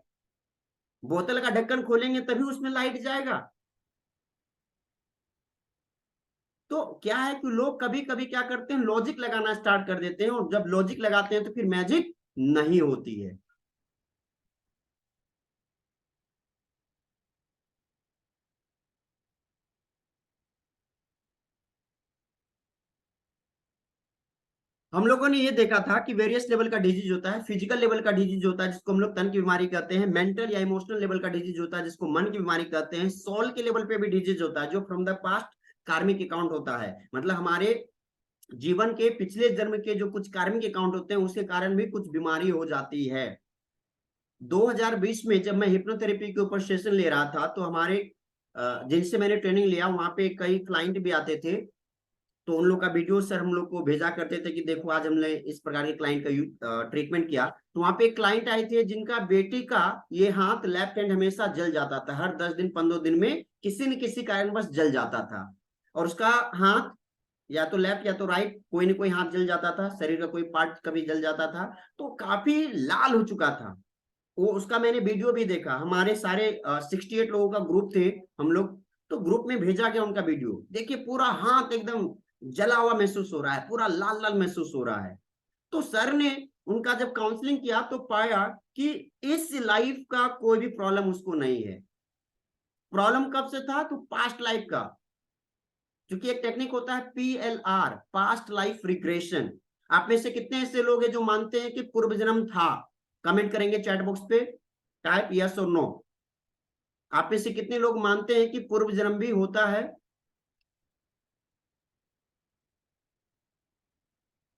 बोतल का ढक्कन खोलेंगे तभी उसमें लाइट जाएगा। तो क्या है कि लोग कभी कभी क्या करते हैं, लॉजिक लगाना स्टार्ट कर देते हैं, और जब लॉजिक लगाते हैं तो फिर मैजिक नहीं होती है। हम लोगों ने ये देखा था कि वेरियस लेवल का डिजीज होता है। फिजिकल लेवल का डिजीज होता है जिसको हम लोग तन की बीमारी कहते हैं, मेंटल या इमोशनल लेवल का डिजीज होता है जिसको मन की बीमारी कहते हैं, सोल के लेवल पे भी डिजीज होता है जो फ्रॉम द पास्ट कार्मिक अकाउंट होता है। मतलब हमारे जीवन के पिछले जन्म के जो कुछ कार्मिक अकाउंट होते हैं उसके कारण भी कुछ बीमारी हो जाती है। 2020 में जब मैं हिप्नोथेरेपी के ऊपर सेशन ले रहा था, तो हमारे जिनसे मैंने ट्रेनिंग लिया वहां पे कई क्लाइंट भी आते थे। तो उन लोग का वीडियो सर हम लोग को भेजा करते थे कि देखो आज हमने इस प्रकार के क्लाइंट का ट्रीटमेंट किया। तो वहां पे एक क्लाइंट आए थे जिनका बेटी का ये हाथ लेफ्ट हैंड हमेशा जल जाता था, हर 10 दिन 15 दिन में किसी न किसी कारणवश जल जाता था। और उसका हाथ या तो लेफ्ट या तो राइट, कोई ना कोई हाथ जल जाता था, शरीर का कोई पार्ट कभी जल जाता था। तो काफी लाल हो चुका था वो। उसका मैंने वीडियो भी देखा, हमारे सारे 68 लोगों का ग्रुप थे हम लोग, तो ग्रुप में भेजा गया उनका वीडियो। देखिए पूरा हाथ एकदम जला हुआ महसूस हो रहा है, पूरा लाल लाल महसूस हो रहा है। तो सर ने उनका जब काउंसलिंग किया तो पाया कि इस लाइफ का कोई भी प्रॉब्लम उसको नहीं है। प्रॉब्लम कब से था, तो पास्ट लाइफ का। क्योंकि एक टेक्निक होता है PLR, पास्ट लाइफ रिग्रेशन। आप में से कितने ऐसे लोग हैं जो मानते हैं कि पूर्व जन्म था? कमेंट करेंगे चैट बॉक्स पे, टाइप यस और नो। आप में से कितने लोग मानते हैं कि पूर्व जन्म भी होता है?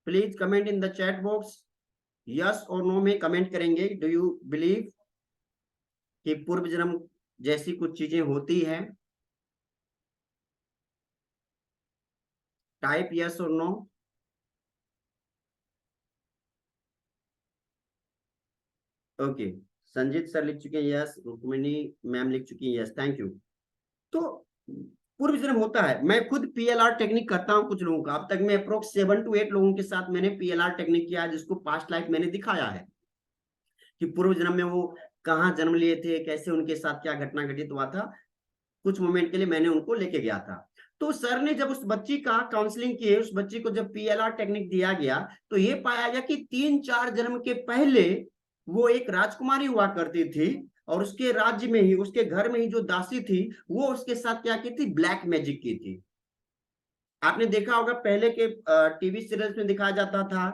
Please comment in the chat box, yes और नो में कमेंट करेंगे। डू यू बिलीव कि पूर्व जन्म जैसी कुछ चीजें होती हैं? टाइप यस और नो। ओके, संजीत सर लिख चुके हैं यस, रुक्मिणी मैम लिख चुकी हैं यस, थैंक यू। तो पूर्व जन्म होता है। मैं खुद PLR टेक्निक करता हूं कुछ लोगों का, अब तक मैं अप्रोक्स 7 to 8 लोगों के साथ मैंने PLR टेक्निक किया है, जिसको पास्ट लाइफ मैंने दिखाया है कि पूर्व जन्म में वो कहाँ जन्म लिए थे, कैसे उनके साथ क्या घटना घटित हुआ था, कुछ मोमेंट के लिए मैंने उनको लेके गया था। तो सर ने जब उस बच्ची का काउंसलिंग किए, उस बच्ची को जब पीएलआर टेक्निक दिया गया, तो ये पाया गया कि 3-4 जन्म के पहले वो एक राजकुमारी हुआ करती थी, और उसके राज्य में ही, उसके घर में ही जो दासी थी, वो उसके साथ क्या की थी, ब्लैक मैजिक की थी। आपने देखा होगा पहले के टीवी सीरियल्स में दिखाया जाता था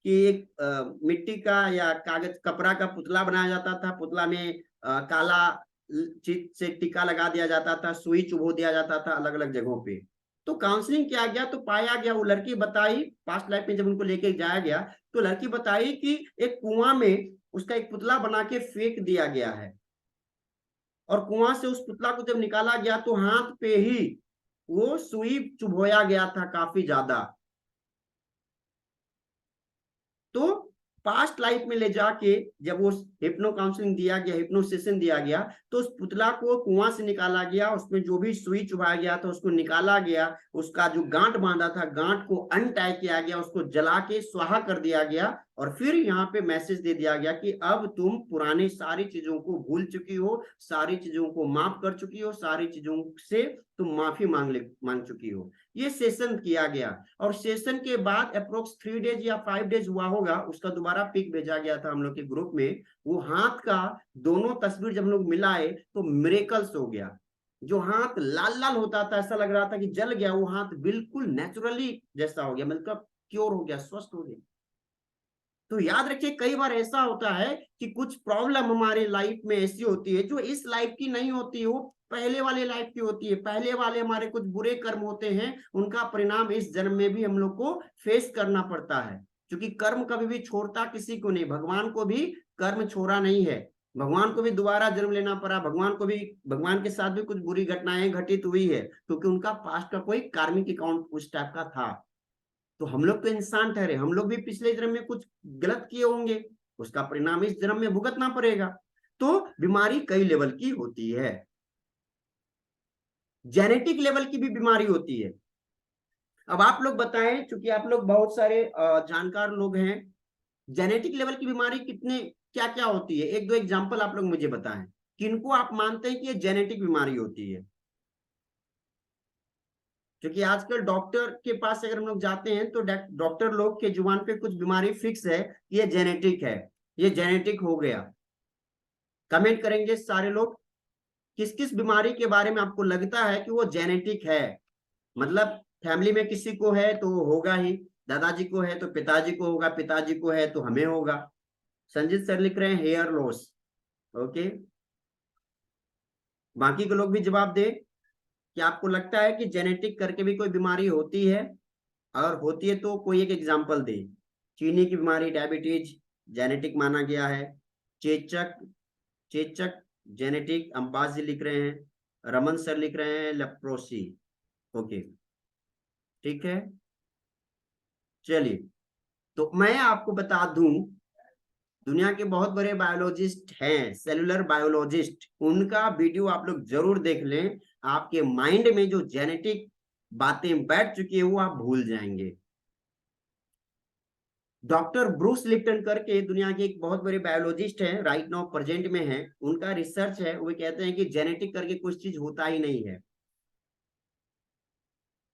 कि एक मिट्टी का या कागज कपड़ा का पुतला बनाया जाता था, पुतला में काला चीज से टीका लगा दिया जाता था, सुई चुभो दिया जाता था अलग अलग जगहों पे। तो काउंसलिंग किया गया तो पाया गया, वो लड़की बताई पास्ट लाइफ में जब उनको लेके जाया गया, तो लड़की बताई कि एक कुआं में उसका एक पुतला बना के फेंक दिया गया है, और कुआं से उस पुतला को जब निकाला गया तो हाथ पे ही वो सुई चुभोया गया था काफी ज्यादा। तो पास्ट लाइफ में ले जाके जब वो हिप्नो काउंसलिंग दिया गया, हिप्नो सेशन दिया गया, तो उस पुतला को कुआं से निकाला गया, उसमें जो भी सुई चुभाया गया था उसको निकाला गया, उसका जो गांठ बांधा था गांठ को अनटाई किया गया, उसको जला के स्वाहा कर दिया गया, और फिर यहाँ पे मैसेज दे दिया गया कि अब तुम पुरानी सारी चीजों को भूल चुकी हो, सारी चीजों को माफ कर चुकी हो, सारी चीजों से तुम माफी मांग चुकी हो। ये सेशन किया गया, और सेशन के बाद अप्रोक्स 3 डेज या 5 डेज हुआ होगा, उसका दोबारा पिक भेजा गया था हम लोग के ग्रुप में। वो हाथ का दोनों तस्वीर जब लोग मिलाए तो मिरेकल्स हो गया। जो हाथ लाल लाल होता था, ऐसा लग रहा था कि जल गया, वो हाथ बिल्कुल नेचुरली जैसा हो गया, मतलब क्योर हो गया, स्वस्थ हो गया। तो याद रखिए, कई बार ऐसा होता है कि कुछ प्रॉब्लम हमारे लाइफ में ऐसी होती है जो इस लाइफ की नहीं होती, वो पहले वाले लाइफ की होती है, पहले वाले हमारे कुछ बुरे कर्म होते हैं, उनका परिणाम इस जन्म में भी हम लोग को फेस करना पड़ता है। क्योंकि कर्म कभी भी छोड़ता किसी को नहीं, भगवान को भी कर्म छोड़ा नहीं है, भगवान को भी दोबारा जन्म लेना पड़ा, भगवान को भी, भगवान के साथ भी कुछ बुरी घटनाएं घटित हुई है, क्योंकि उनका पास्ट का कोई कार्मिक अकाउंट उस टाइप का था। तो हम लोग तो इंसान ठहरे, हम लोग भी पिछले जन्म में कुछ गलत किए होंगे, उसका परिणाम इस जन्म में भुगतना पड़ेगा। तो बीमारी कई लेवल की होती है, जेनेटिक लेवल की भी बीमारी होती है। अब आप लोग बताएं, क्योंकि आप लोग बहुत सारे जानकार लोग हैं, जेनेटिक लेवल की बीमारी कितने, क्या क्या होती है, एक दो एग्जांपल आप लोग मुझे बताएं, किनको आप मानते हैं कि ये जेनेटिक बीमारी होती है। क्योंकि आजकल डॉक्टर के पास अगर हम लोग जाते हैं तो डॉक्टर लोग के जुबान पे कुछ बीमारी फिक्स है, ये जेनेटिक है, ये जेनेटिक हो गया। कमेंट करेंगे सारे लोग, किस किस बीमारी के बारे में आपको लगता है कि वो जेनेटिक है, मतलब फैमिली में किसी को है तो वो होगा ही, दादाजी को है तो पिताजी को होगा, पिताजी को है तो हमें होगा। संजीत सर लिख रहे हैं हेयर लॉस। ओके, बाकी के लोग भी जवाब दे कि आपको लगता है कि जेनेटिक करके भी कोई बीमारी होती है, अगर होती है तो कोई एक एग्जांपल दे। चीनी की बीमारी, डायबिटीज जेनेटिक माना गया है। चेचक, चेचक जेनेटिक, अंबाज जी लिख रहे हैं, रमन सर लिख रहे हैं लेप्रोसी। ओके, ठीक है, चलिए। तो मैं आपको बता दूं, दुनिया के बहुत बड़े बायोलॉजिस्ट हैं, सेलुलर बायोलॉजिस्ट, उनका वीडियो आप लोग जरूर देख लें, आपके माइंड में जो जेनेटिक बातें बैठ चुकी है वो आप भूल जाएंगे। डॉक्टर ब्रूस लिप्टन करके दुनिया के एक बहुत बड़े बायोलॉजिस्ट हैं, राइट नाउ प्रेजेंट में हैं, उनका रिसर्च है, वो कहते हैं कि जेनेटिक करके कुछ चीज होता ही नहीं है।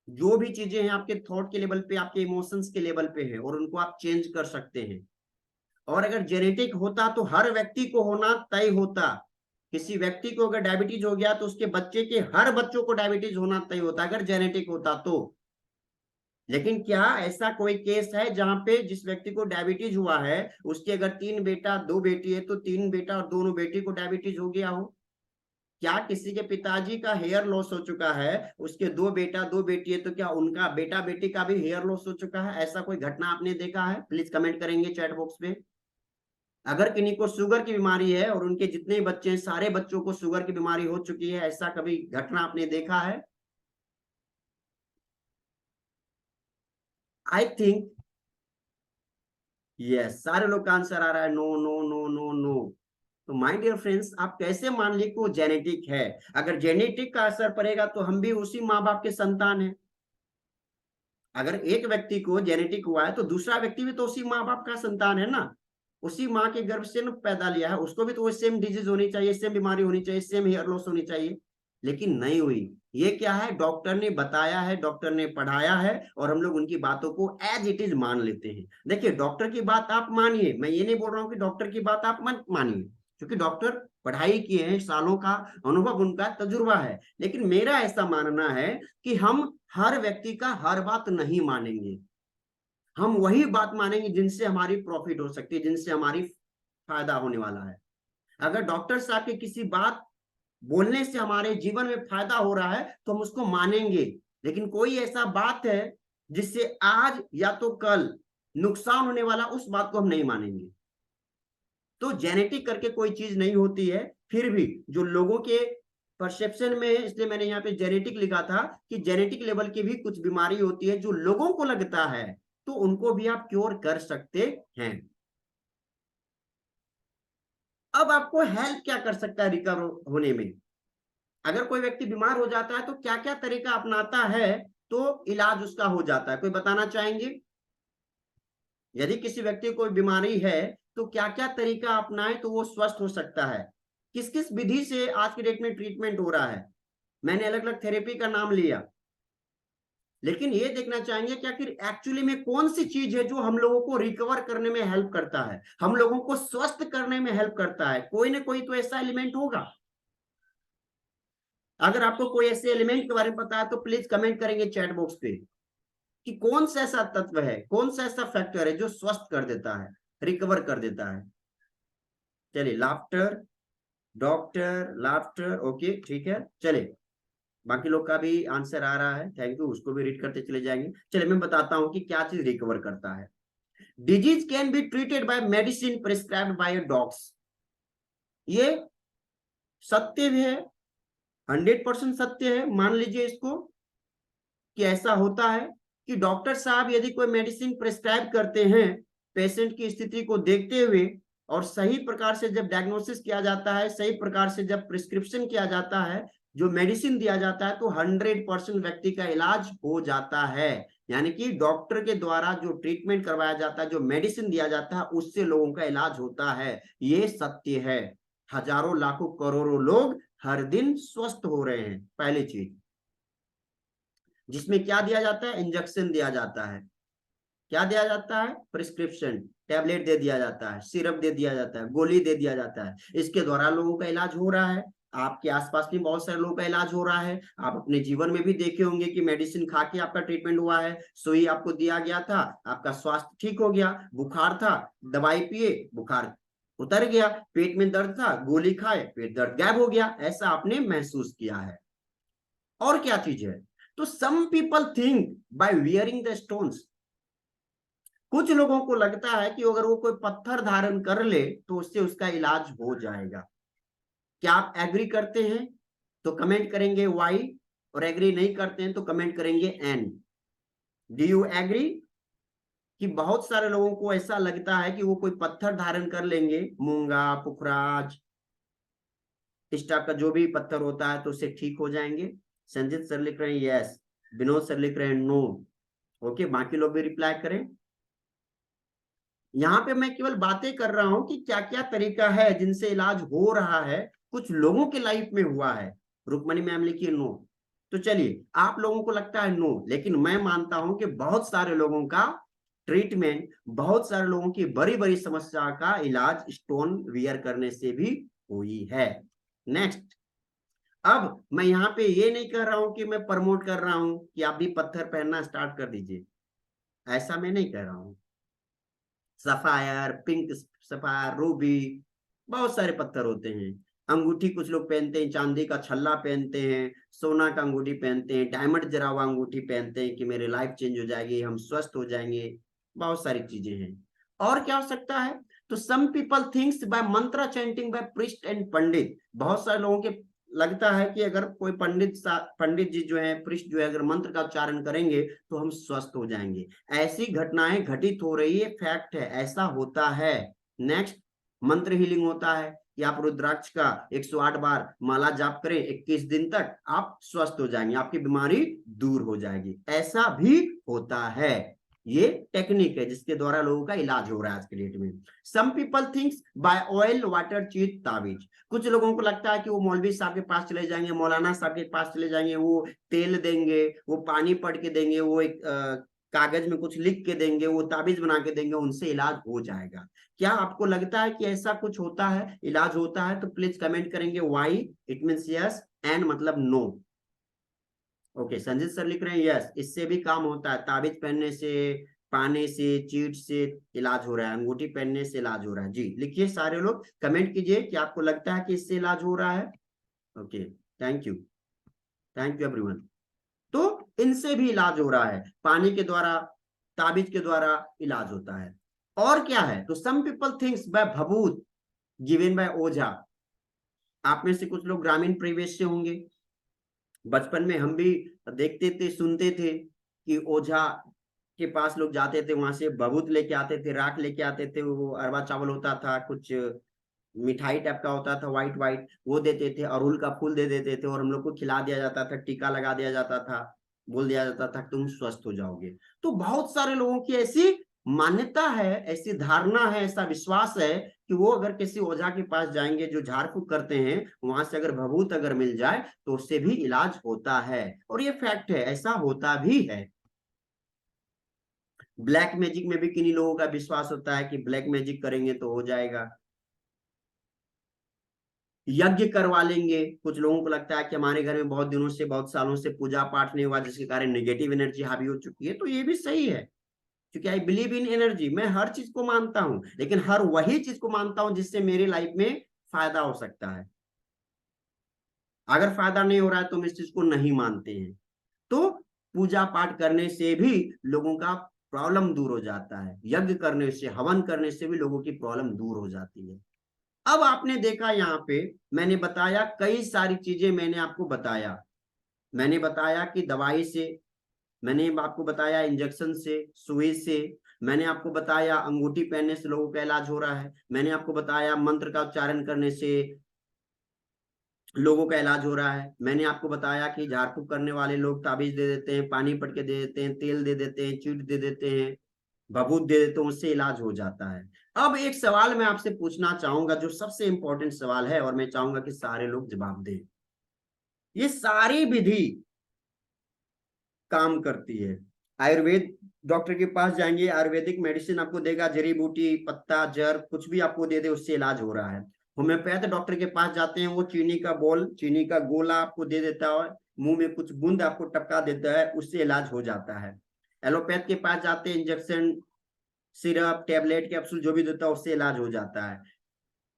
जो भी चीजें हैं आपके थॉट के लेवल पे, आपके इमोशंस के लेवल पे है, और उनको आप चेंज कर सकते हैं। और अगर जेनेटिक होता तो हर व्यक्ति को होना तय होता, किसी व्यक्ति को अगर डायबिटीज हो गया तो उसके बच्चे के हर बच्चों को डायबिटीज होना तय होता, अगर जेनेटिक होता तो। लेकिन क्या ऐसा कोई केस है जहां पे जिस व्यक्ति को डायबिटीज हुआ है, उसके अगर 3 बेटा 2 बेटी है, तो 3 बेटा और दोनों बेटी को डायबिटीज हो गया हो? क्या किसी के पिताजी का हेयर लॉस हो चुका है, उसके 2 बेटा 2 बेटी है, तो क्या उनका बेटा बेटी का भी हेयर लॉस हो चुका है? ऐसा कोई घटना आपने देखा है? प्लीज कमेंट करेंगे चैट बॉक्स में। अगर किन्हीं को शुगर की बीमारी है और उनके जितने बच्चे हैं सारे बच्चों को शुगर की बीमारी हो चुकी है, ऐसा कभी घटना आपने देखा है? आई थिंक यस, सारे लोग का आंसर आ रहा है no no no no no. तो माय डियर फ्रेंड्स, आप कैसे मान ली कि वो जेनेटिक है? अगर जेनेटिक का असर पड़ेगा तो हम भी उसी माँ बाप के संतान हैं। अगर एक व्यक्ति को जेनेटिक हुआ है तो दूसरा व्यक्ति भी तो उसी माँ बाप का संतान है ना। उसी माँ के गर्भ से न पैदा लिया है, उसको भी तो वो सेम डिजीज होनी चाहिए, सेम बीमारी होनी चाहिए, सेम हेयर लॉस होनी चाहिए, लेकिन नहीं हुई। ये क्या है, डॉक्टर ने बताया है, डॉक्टर ने पढ़ाया है, और हम लोग उनकी बातों को एज इट इज मान लेते हैं। देखिए, डॉक्टर की बात आप मानिए, मैं ये नहीं बोल रहा हूँ कि डॉक्टर की बात आप मत मानिए, क्योंकि डॉक्टर पढ़ाई किए हैं, सालों का अनुभव, उनका तजुर्बा है, लेकिन मेरा ऐसा मानना है कि हम हर व्यक्ति का हर बात नहीं मानेंगे। हम वही बात मानेंगे जिनसे हमारी प्रॉफिट हो सकती है, जिनसे हमारी फायदा होने वाला है। अगर डॉक्टर साहब की किसी बात बोलने से हमारे जीवन में फायदा हो रहा है तो हम उसको मानेंगे, लेकिन कोई ऐसा बात है जिससे आज या तो कल नुकसान होने वाला, उस बात को हम नहीं मानेंगे। तो जेनेटिक करके कोई चीज नहीं होती है, फिर भी जो लोगों के परसेप्शन में है, इसलिए मैंने यहाँ पे जेनेटिक लिखा था कि जेनेटिक लेवल की भी कुछ बीमारी होती है जो लोगों को लगता है, तो उनको भी आप क्योर कर सकते हैं। अब आपको हेल्प क्या कर सकता है रिकवर होने में। अगर कोई व्यक्ति बीमार हो जाता है तो क्या क्या तरीका अपनाता है तो इलाज उसका हो जाता है, कोई बताना चाहेंगे। यदि किसी व्यक्ति को बीमारी है तो क्या क्या तरीका अपनाए तो वो स्वस्थ हो सकता है, किस किस विधि से आज की डेट में ट्रीटमेंट हो रहा है। मैंने अलग अलग थेरेपी का नाम लिया, लेकिन ये देखना चाहेंगे कि आखिर एक्चुअली में कौन सी चीज है जो हम लोगों को रिकवर करने में हेल्प करता है, हम लोगों को स्वस्थ करने में हेल्प करता है। कोई ना कोई तो ऐसा एलिमेंट होगा। अगर आपको कोई ऐसे एलिमेंट के बारे में पता है तो प्लीज कमेंट करेंगे चैट बॉक्स पे कि कौन सा ऐसा तत्व है, कौन सा ऐसा फैक्टर है जो स्वस्थ कर देता है, रिकवर कर देता है। चलिए, लाफ्टर, डॉक्टर, लाफ्टर, ओके ठीक है। चलिए, बाकी लोग का भी आंसर आ रहा है, थैंक यू, उसको भी रीड करते चले जाएंगे। चलिए, मैं बताता हूं कि क्या चीज रिकवर करता है। Disease can be treated by medicine prescribed by docs. ये सत्य भी है, 100% सत्य है। मान लीजिए इसको कि ऐसा होता है कि डॉक्टर साहब यदि कोई मेडिसिन प्रिस्क्राइब करते हैं पेशेंट की स्थिति को देखते हुए, और सही प्रकार से जब डायग्नोसिस किया जाता है, सही प्रकार से जब प्रिस्क्रिप्शन किया जाता है, जो मेडिसिन दिया जाता है, तो 100% व्यक्ति का इलाज हो जाता है। यानी कि डॉक्टर के द्वारा जो ट्रीटमेंट करवाया जाता है, जो मेडिसिन दिया जाता है, उससे लोगों का इलाज होता है। ये सत्य है। हजारों लाखों करोड़ों लोग हर दिन स्वस्थ हो रहे हैं। पहली चीज, जिसमें क्या दिया जाता है, इंजेक्शन दिया जाता है। क्या दिया जाता है, प्रिस्क्रिप्शन, टैबलेट दे दिया जाता है, सिरप दे दिया जाता है, गोली दे दिया जाता है। इसके द्वारा लोगों का इलाज हो रहा है। आपके आसपास भी बहुत सारे लोगों का इलाज हो रहा है। आप अपने जीवन में भी देखे होंगे कि मेडिसिन खा के आपका ट्रीटमेंट हुआ है। सुई आपको दिया गया था, आपका स्वास्थ्य ठीक हो गया। बुखार था, दवाई पिए, बुखार उतर गया। पेट में दर्द था, गोली खाए, पेट दर्द गायब हो गया। ऐसा आपने महसूस किया है। और क्या चीज है, तो some people think by wearing the stones. कुछ लोगों को लगता है कि अगर वो कोई पत्थर धारण कर ले तो उससे उसका इलाज हो जाएगा। क्या आप एग्री करते हैं तो कमेंट करेंगे वाई, और एग्री नहीं करते हैं तो कमेंट करेंगे एन। डू यू एग्री कि बहुत सारे लोगों को ऐसा लगता है कि वो कोई पत्थर धारण कर लेंगे, मूंगा, पुखराज, इस टाइप का जो भी पत्थर होता है, तो उससे ठीक हो जाएंगे। संजीत सर लिख रहे हैं यस, विनोद सर लिख रहे हैं नो। ओके, बाकी लोग भी रिप्लाई करें। यहाँ पे मैं केवल बातें कर रहा हूं कि क्या क्या तरीका है जिनसे इलाज हो रहा है, कुछ लोगों के लाइफ में हुआ है। रुकमणी मैम लिखिए नो। तो चलिए, आप लोगों को लगता है नो, लेकिन मैं मानता हूं कि बहुत सारे लोगों का ट्रीटमेंट, बहुत सारे लोगों की बड़ी बड़ी समस्या का इलाज स्टोन वियर करने से भी हुई है। नेक्स्ट, अब मैं यहाँ पे ये नहीं कर रहा हूं कि मैं प्रमोट कर रहा हूं कि आप भी पत्थर पहनना स्टार्ट कर दीजिए, ऐसा मैं नहीं कर रहा हूं। सफायर, पिंक सफायर, रूबी, बहुत सारे पत्थर होते हैं। अंगूठी कुछ लोग पहनते हैं, चांदी का छल्ला पहनते हैं, सोना का अंगूठी पहनते हैं, डायमंड जरा हुआ अंगूठी पहनते हैं कि मेरी लाइफ चेंज हो जाएगी, हम स्वस्थ हो जाएंगे। बहुत सारी चीजें हैं। और क्या हो सकता है, तो सम पीपल थिंक्स बाय मंत्र चैंटिंग बाय प्रिस्ट एंड पंडित। बहुत सारे लोगों के लगता है कि अगर कोई पंडित जी जो है, प्रिस्ट जो है, अगर मंत्र का उच्चारण करेंगे तो हम स्वस्थ हो जाएंगे। ऐसी घटनाएं घटित हो रही है, फैक्ट है, ऐसा होता है। नेक्स्ट, मंत्र हीलिंग होता है कि आप रुद्राक्ष का 108 बार माला जाप करें, 21 दिन तक आप स्वस्थ हो जाएंगे, आपकी बीमारी दूर हो जाएगी। ऐसा भी होता है। ये टेक्निक है जिसके द्वारा लोगों का इलाज हो रहा है आज के डेट में। Some people thinks by oil water cheat ताबीज। कुछ लोगों को लगता है कि वो मौलवी साहब के पास चले जाएंगे, मौलाना साहब के पास चले जाएंगे, वो तेल देंगे, वो पानी पढ़ के देंगे, वो एक कागज में कुछ लिख के देंगे, वो ताबीज बना के देंगे, उनसे इलाज हो जाएगा। क्या आपको लगता है कि ऐसा कुछ होता है, इलाज होता है? तो प्लीज कमेंट करेंगे Y, it means yes, and मतलब नो। ओके, संजीत सर लिख रहे हैं यस, इससे भी काम होता है, ताबीज पहनने से, पाने से, चीट से इलाज हो रहा है, अंगूठी पहनने से इलाज हो रहा है। जी लिखिए, सारे लोग कमेंट कीजिए कि आपको लगता है कि इससे इलाज हो रहा है। Okay, thank you, thank you everyone. तो इनसे भी इलाज हो रहा है, पानी के द्वारा, ताबीज के द्वारा इलाज होता है। और क्या है? तो सम पीपल थिंक्स बाय भभूत गिवन बाय ओझा। आप में से कुछ लोग ग्रामीण परिवेश से होंगे। बचपन में हम भी देखते थे, सुनते थे कि ओझा के पास लोग जाते थे, वहां से भभूत लेके आते थे, राख लेके आते थे, वो अरवा चावल होता था, कुछ मिठाई टाइप का होता था, व्हाइट व्हाइट, वो देते थे, अड़हुल का फूल दे देते थे, और हम लोग को खिला दिया जाता था, टीका लगा दिया जाता था, बोल दिया जाता था तुम स्वस्थ हो जाओगे। तो बहुत सारे लोगों की ऐसी मान्यता है, ऐसी धारणा है, ऐसा विश्वास है कि वो अगर किसी ओझा के पास जाएंगे जो झाड़ फूक करते हैं, वहां से अगर भभूत अगर मिल जाए तो उससे भी इलाज होता है। और ये फैक्ट है, ऐसा होता भी है। ब्लैक मैजिक में भी किन्हीं लोगों का विश्वास होता है कि ब्लैक मैजिक करेंगे तो हो जाएगा। यज्ञ करवा लेंगे, कुछ लोगों को लगता है कि हमारे घर में बहुत दिनों से, बहुत सालों से पूजा पाठ नहीं हुआ, जिसके कारण नेगेटिव एनर्जी हावी हो चुकी है। तो ये भी सही है, क्योंकि आई बिलीव इन एनर्जी। मैं हर चीज को मानता हूं, लेकिन हर वही चीज को मानता हूं जिससे मेरी लाइफ में फायदा हो सकता है। अगर फायदा नहीं हो रहा है तो हम इस चीज को नहीं मानते हैं। तो पूजा पाठ करने से भी लोगों का प्रॉब्लम दूर हो जाता है, यज्ञ करने से, हवन करने से भी लोगों की प्रॉब्लम दूर हो जाती है। अब आपने देखा यहाँ पे, मैंने बताया कई सारी चीजें, मैंने आपको बताया। मैंने बताया कि दवाई से, मैंने आपको बताया इंजेक्शन से, सुई से, मैंने आपको बताया अंगूठी पहनने से लोगों का इलाज हो रहा है, मैंने आपको बताया मंत्र का उच्चारण करने से लोगों का इलाज हो रहा है, मैंने आपको बताया कि झाड़ फूक करने वाले लोग ताबीज दे देते हैं, पानी पट के दे देते हैं, तेल दे देते हैं, चीट दे देते हैं, भभूत दे देते हैं, उससे इलाज हो जाता है। अब एक सवाल मैं आपसे पूछना चाहूंगा, जो सबसे इंपॉर्टेंट सवाल है, और मैं चाहूंगा कि सारे लोग जवाब दें। ये सारी विधि काम करती है। आयुर्वेद डॉक्टर के पास जाएंगे, आयुर्वेदिक मेडिसिन आपको देगा, जड़ी बूटी, पत्ता, जड़, कुछ भी आपको दे दे, उससे इलाज हो रहा है। होम्योपैथ डॉक्टर के पास जाते हैं, वो चीनी का बॉल, चीनी का गोला आपको दे देता है, मुंह में कुछ बूंद आपको टपका देता है, उससे इलाज हो जाता है। एलोपैथ के पास जाते हैं, इंजेक्शन, सिरप, टेबलेट, कैप्सूल जो भी देता है, उससे इलाज हो जाता है।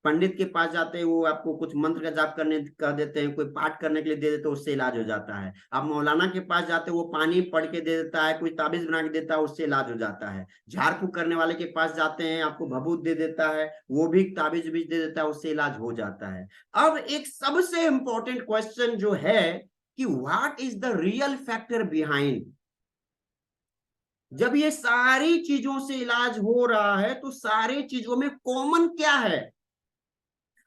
पंडित के पास जाते हैं, वो आपको कुछ मंत्र का जाप करने कर देते हैं, कोई पाठ करने के लिए दे देते हैं, उससे इलाज हो जाता है। आप मौलाना के पास जाते हैं, वो पानी पढ़ के दे देता है, कोई ताबीज बना के देता है, उससे इलाज हो जाता है। झाड़ फूक करने वाले के पास जाते हैं, आपको भभूत दे देता है, वो भी ताबीज बीज दे देता है, उससे इलाज हो जाता है। अब एक सबसे इंपॉर्टेंट क्वेश्चन जो है कि what is the real factor behind. जब ये सारी चीजों से इलाज हो रहा है, तो सारी चीजों में कॉमन क्या है?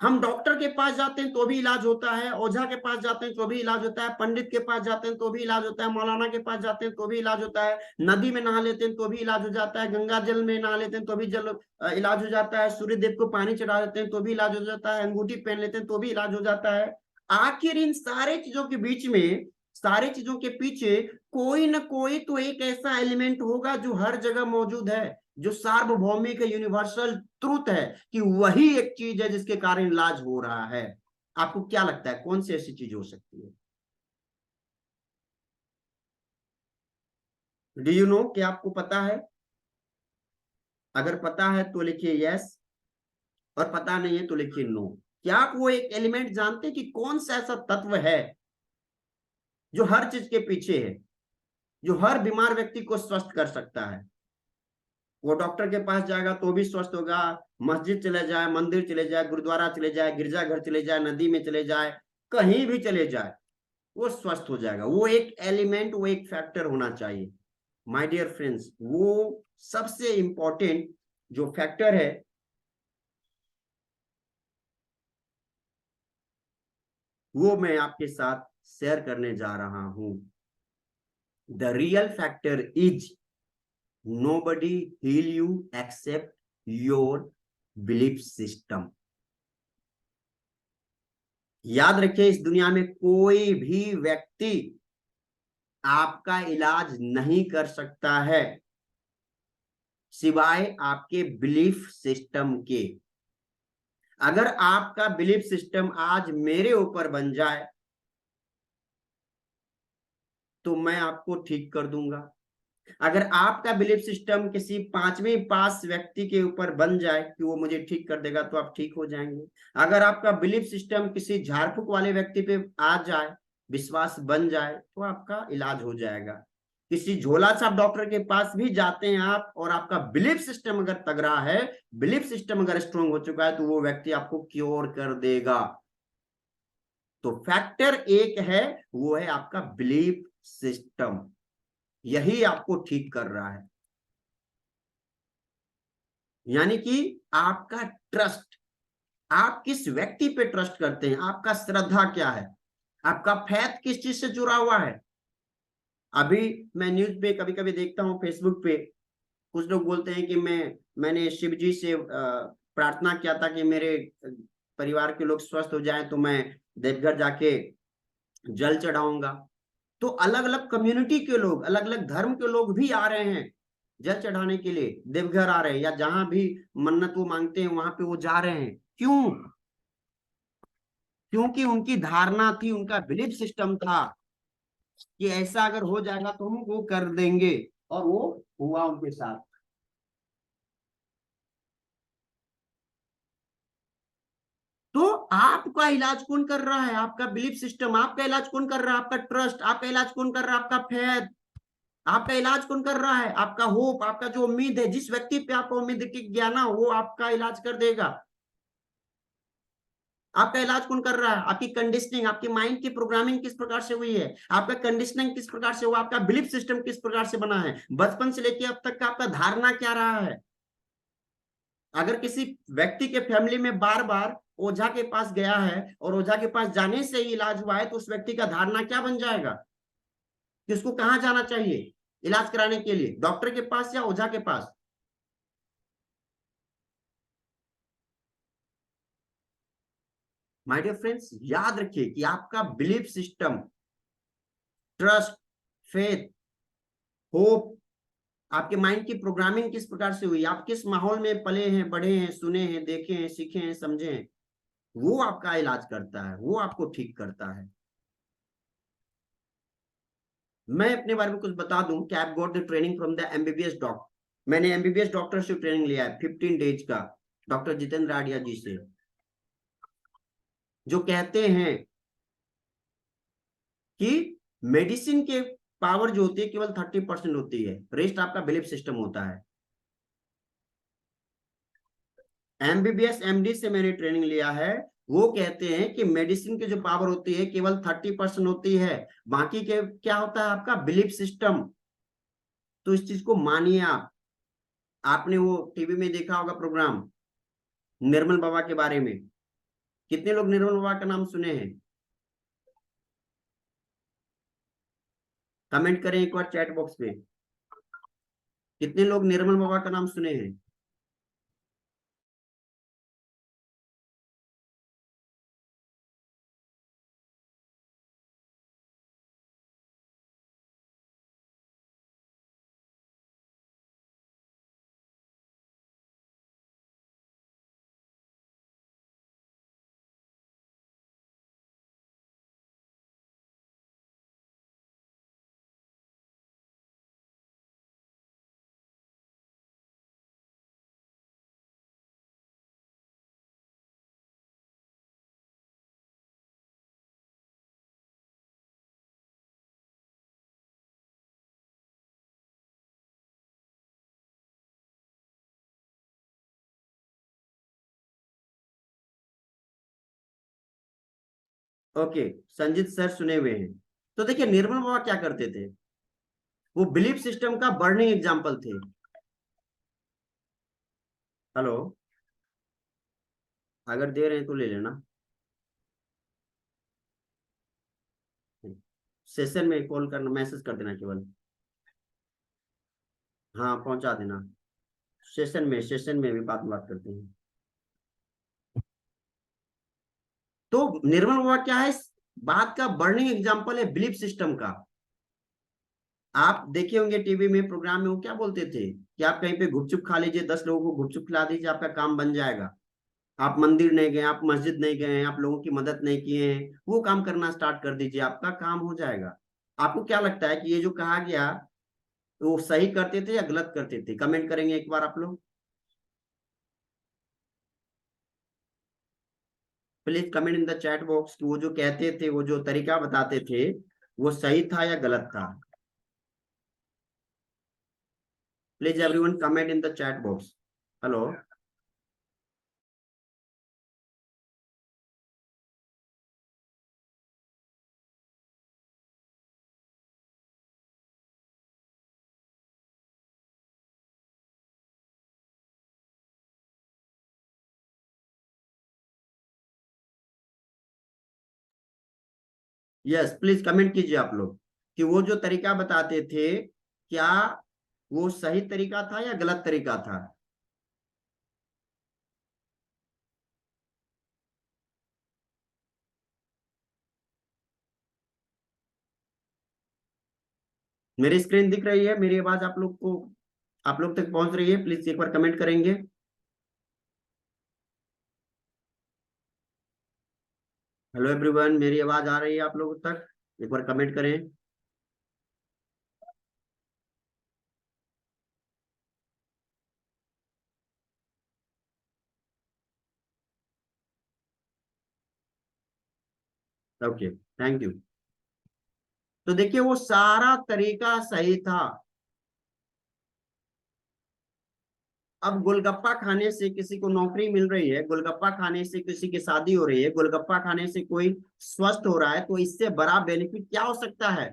हम डॉक्टर के पास जाते हैं तो भी इलाज होता है, ओझा के पास जाते हैं तो भी इलाज होता है, पंडित के पास जाते हैं तो भी इलाज होता है, मौलाना के पास जाते हैं तो भी इलाज होता है, नदी में नहा लेते हैं तो भी इलाज हो जाता है, गंगा जल में नहा लेते हैं तो भी जल इलाज हो जाता है, सूर्य देव को पानी चढ़ा देते हैं तो भी इलाज हो जाता है, अंगूठी पहन लेते हैं तो भी इलाज हो जाता है। आखिर इन सारे चीजों के बीच में, सारी चीजों के पीछे कोई ना कोई तो एक ऐसा एलिमेंट होगा जो हर जगह मौजूद है, जो सार्वभौमिक यूनिवर्सल ट्रूथ है, कि वही एक चीज है जिसके कारण इलाज हो रहा है। आपको क्या लगता है कौन सी ऐसी चीज हो सकती है? डू यू नो, क्या आपको पता है? अगर पता है तो लिखिए यस, और पता नहीं है तो लिखिए नो। क्या आप वो एक एलिमेंट जानते हैं कि कौन सा ऐसा तत्व है जो हर चीज के पीछे है, जो हर बीमार व्यक्ति को स्वस्थ कर सकता है? वो डॉक्टर के पास जाएगा तो भी स्वस्थ होगा, मस्जिद चले जाए, मंदिर चले जाए, गुरुद्वारा चले जाए, गिरजाघर चले जाए, नदी में चले जाए, कहीं भी चले जाए, वो स्वस्थ हो जाएगा। वो एक एलिमेंट, वो एक फैक्टर होना चाहिए माय डियर फ्रेंड्स। वो सबसे इंपॉर्टेंट जो फैक्टर है, वो मैं आपके साथ शेयर करने जा रहा हूं। The real factor is nobody heal you except your belief system। याद रखिए, इस दुनिया में कोई भी व्यक्ति आपका इलाज नहीं कर सकता है सिवाय आपके बिलीफ सिस्टम के। अगर आपका बिलीफ सिस्टम आज मेरे ऊपर बन जाए तो मैं आपको ठीक कर दूंगा। अगर आपका बिलीफ सिस्टम किसी पांचवी पास व्यक्ति के ऊपर बन जाए कि वो मुझे ठीक कर देगा तो आप ठीक हो जाएंगे। अगर आपका बिलीफ सिस्टम किसी झाड़ फूक वाले व्यक्ति पे आ जाए, विश्वास बन जाए, तो आपका इलाज हो जाएगा। किसी झोला छाप डॉक्टर के पास भी जाते हैं आप, और आपका बिलीफ सिस्टम अगर तगड़ा है, बिलीफ सिस्टम अगर स्ट्रांग हो चुका है, तो वो व्यक्ति आपको क्योर कर देगा। तो फैक्टर एक है, वो है आपका बिलीफ सिस्टम। यही आपको ठीक कर रहा है। यानी कि आपका ट्रस्ट, आप किस व्यक्ति पे ट्रस्ट करते हैं, आपका श्रद्धा क्या है, आपका फैथ किस चीज से जुड़ा हुआ है। अभी मैं न्यूज पे कभी कभी देखता हूँ, फेसबुक पे कुछ लोग बोलते हैं कि मैंने शिव जी से प्रार्थना किया था कि मेरे परिवार के लोग स्वस्थ हो जाएं, तो मैं देवघर जाके जल चढ़ाऊंगा। तो अलग अलग कम्युनिटी के लोग, अलग अलग धर्म के लोग भी आ रहे हैं जल चढ़ाने के लिए, देवघर आ रहे हैं, या जहां भी मन्नत वो मांगते हैं वहां पे वो जा रहे हैं। क्यों? क्योंकि उनकी धारणा थी, उनका बिलीफ सिस्टम था कि ऐसा अगर हो जाएगा तो हम वो कर देंगे, और वो हुआ उनके साथ। तो आपका इलाज कौन कर रहा है? आपका बिलीफ सिस्टम। आपका इलाज कौन कर रहा है? आपका ट्रस्ट। आपका इलाज कौन कर रहा है? आपका फेथ। आपका इलाज कौन कर रहा है? आपका होप, आपका जो उम्मीद है, जिस व्यक्ति पे आपका उम्मीद की गया ना, वो आपका इलाज कर देगा। आपका इलाज कौन कर रहा है? आपकी कंडीशनिंग, आपकी माइंड की प्रोग्रामिंग किस प्रकार से हुई है, आपका कंडीशनिंग किस प्रकार से हुआ, आपका बिलीफ सिस्टम किस प्रकार से बना है, बचपन से लेकर अब तक का आपका धारणा क्या रहा है। अगर किसी व्यक्ति के फैमिली में बार बार ओझा के पास गया है और ओझा के पास जाने से ही इलाज हुआ है, तो उस व्यक्ति का धारणा क्या बन जाएगा कि उसको कहाँ जाना चाहिए इलाज कराने के लिए, डॉक्टर के पास या ओझा के पास। माय डियर फ्रेंड्स, याद रखिए कि आपका belief system, trust, faith, hope, आपके माइंड की प्रोग्रामिंग किस प्रकार से हुई, आप किस माहौल में पले हैं, बढ़े हैं, सुने हैं, देखे हैं, सीखे हैं, समझे हैं, वो आपका इलाज करता है, वो आपको ठीक करता है। मैं अपने बारे में कुछ बता दूं कि I got the training from the MBBS doctor. मैंने एमबीबीएस डॉक्टर से ट्रेनिंग लिया है 15 डेज का, डॉक्टर जितेंद्र आडिया जी से, जो कहते हैं कि मेडिसिन के पावर जो होती है केवल 30% होती है, रेस्ट आपका बिलीफ सिस्टम होता है। एमबीबीएस एमडी से मैंने ट्रेनिंग लिया है। वो कहते हैं कि मेडिसिन की जो पावर होती है केवल 30% होती है, बाकी के क्या होता है आपका बिलीफ सिस्टम। तो इस चीज को मानिए आप। आपने वो टीवी में देखा होगा प्रोग्राम निर्मल बाबा के बारे में। कितने लोग निर्मल बाबा का नाम सुने हैं? कमेंट करें एक बार चैट बॉक्स में, कितने लोग निर्मल बाबा का नाम सुने हैं? ओके, संजीत सर सुने हुए हैं। तो देखिए निर्मल बाबा क्या करते थे, वो बिलीफ सिस्टम का बर्निंग एग्जाम्पल थे। हेलो, अगर दे रहे हैं तो ले लेना। सेशन में कॉल करना, मैसेज कर देना केवल। हाँ पहुंचा देना। सेशन में भी बात करते हैं। तो निर्मल बाबा क्या है, इस बात का बर्निंग एग्जाम्पल है बिलीफ सिस्टम का। आप देखे होंगे टीवी में प्रोग्राम में वो क्या बोलते थे कि आप कहीं पे गुपचुप खा लीजिए, 10 लोगों को गुपचुप खिला दीजिए, आपका काम बन जाएगा। आप मंदिर नहीं गए, आप मस्जिद नहीं गए हैं, आप लोगों की मदद नहीं किए हैं, वो काम करना स्टार्ट कर दीजिए, आपका काम हो जाएगा। आपको क्या लगता है कि ये जो कहा गया, वो सही करते थे या गलत करते थे? कमेंट करेंगे एक बार आप लोग, please comment in the chat box कि वो जो कहते थे, वो जो तरीका बताते थे, वो सही था या गलत था। Please everyone comment in the chat box. Hello. Yes please comment कीजिए आप लोग कि वो जो तरीका बताते थे, क्या वो सही तरीका था या गलत तरीका था। मेरी स्क्रीन दिख रही है, मेरी आवाज आप लोग को, आप लोग तक पहुंच रही है? प्लीज एक बार कमेंट करेंगे। हेलो एवरीवन, मेरी आवाज आ रही है आप लोगों तक? एक बार कमेंट करें। Okay, thank you. तो देखिए वो सारा तरीका सही था। अब गोलगप्पा खाने से किसी को नौकरी मिल रही है, गोलगप्पा खाने से किसी की शादी हो रही है, गोलगप्पा खाने से कोई स्वस्थ हो रहा है, तो इससे बड़ा बेनिफिट क्या हो सकता है?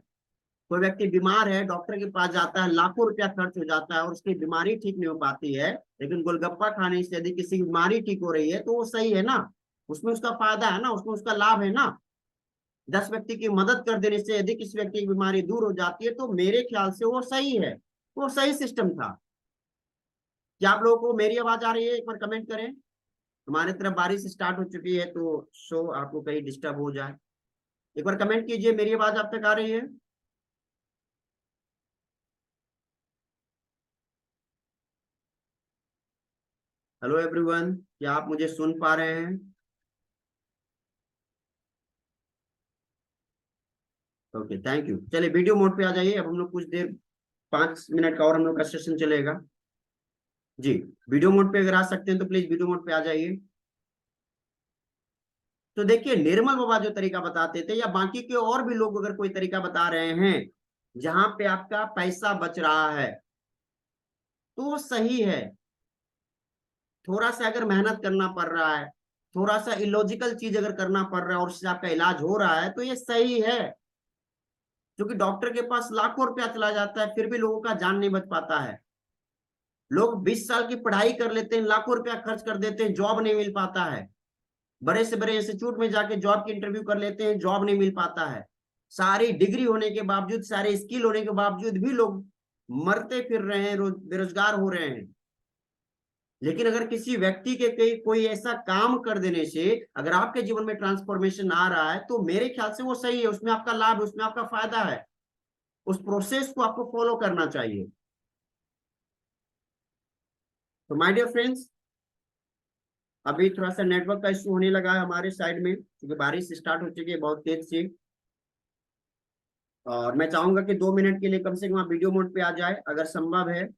कोई व्यक्ति बीमार है, डॉक्टर के पास जाता है, लाखों रुपया खर्च हो जाता है और उसकी बीमारी ठीक नहीं हो पाती है, लेकिन गोलगप्पा खाने से यदि किसी की बीमारी ठीक हो रही है तो वो सही है ना, उसमें उसका फायदा है ना, उसमें उसका लाभ है ना। 10 व्यक्ति की मदद कर देने से यदि किसी व्यक्ति की बीमारी दूर हो जाती है, तो मेरे ख्याल से वो सही है, वो सही सिस्टम था। क्या आप लोगों को मेरी आवाज आ रही है? एक बार कमेंट करें। हमारी तरफ बारिश स्टार्ट हो चुकी है, तो शो आपको कहीं डिस्टर्ब हो जाए, एक बार कमेंट कीजिए, मेरी आवाज आप तक आ रही है? हेलो एवरीवन, क्या आप मुझे सुन पा रहे हैं? Okay thank you. चलिए वीडियो मोड पे आ जाइए, अब हम लोग कुछ देर, 5 मिनट का और हम लोग का सेशन चलेगा। जी, वीडियो मोड पे अगर आ सकते हैं तो प्लीज वीडियो मोड पे आ जाइए। तो देखिए निर्मल बाबा जो तरीका बताते थे, या बाकी के और भी लोग अगर कोई तरीका बता रहे हैं जहां पे आपका पैसा बच रहा है, तो वो सही है। थोड़ा सा अगर मेहनत करना पड़ रहा है, थोड़ा सा इलॉजिकल चीज अगर करना पड़ रहा है और उससे आपका इलाज हो रहा है, तो ये सही है। क्योंकि डॉक्टर के पास लाखों रुपया चला जाता है, फिर भी लोगों का जान नहीं बच पाता है। लोग 20 साल की पढ़ाई कर लेते हैं, लाखों रुपया खर्च कर देते हैं, जॉब नहीं मिल पाता है। बड़े से बड़े इंस्टीट्यूट में जाके जॉब की इंटरव्यू कर लेते हैं, जॉब नहीं मिल पाता है। सारी डिग्री होने के बावजूद, सारे स्किल होने के बावजूद भी लोग मरते फिर रहे हैं, बेरोजगार हो रहे हैं। लेकिन अगर किसी व्यक्ति के कई कोई ऐसा काम कर देने से अगर आपके जीवन में ट्रांसफॉर्मेशन आ रहा है, तो मेरे ख्याल से वो सही है, उसमें आपका लाभ है, उसमें आपका फायदा है। उस प्रोसेस को आपको फॉलो करना चाहिए। तो माय डियर फ्रेंड्स, अभी थोड़ा सा नेटवर्क का इशू होने लगा है हमारे साइड में, क्योंकि बारिश स्टार्ट हो चुकी है बहुत तेज से। और मैं चाहूंगा कि 2 मिनट के लिए कम से कम आप वीडियो मोड पे आ जाए अगर संभव है।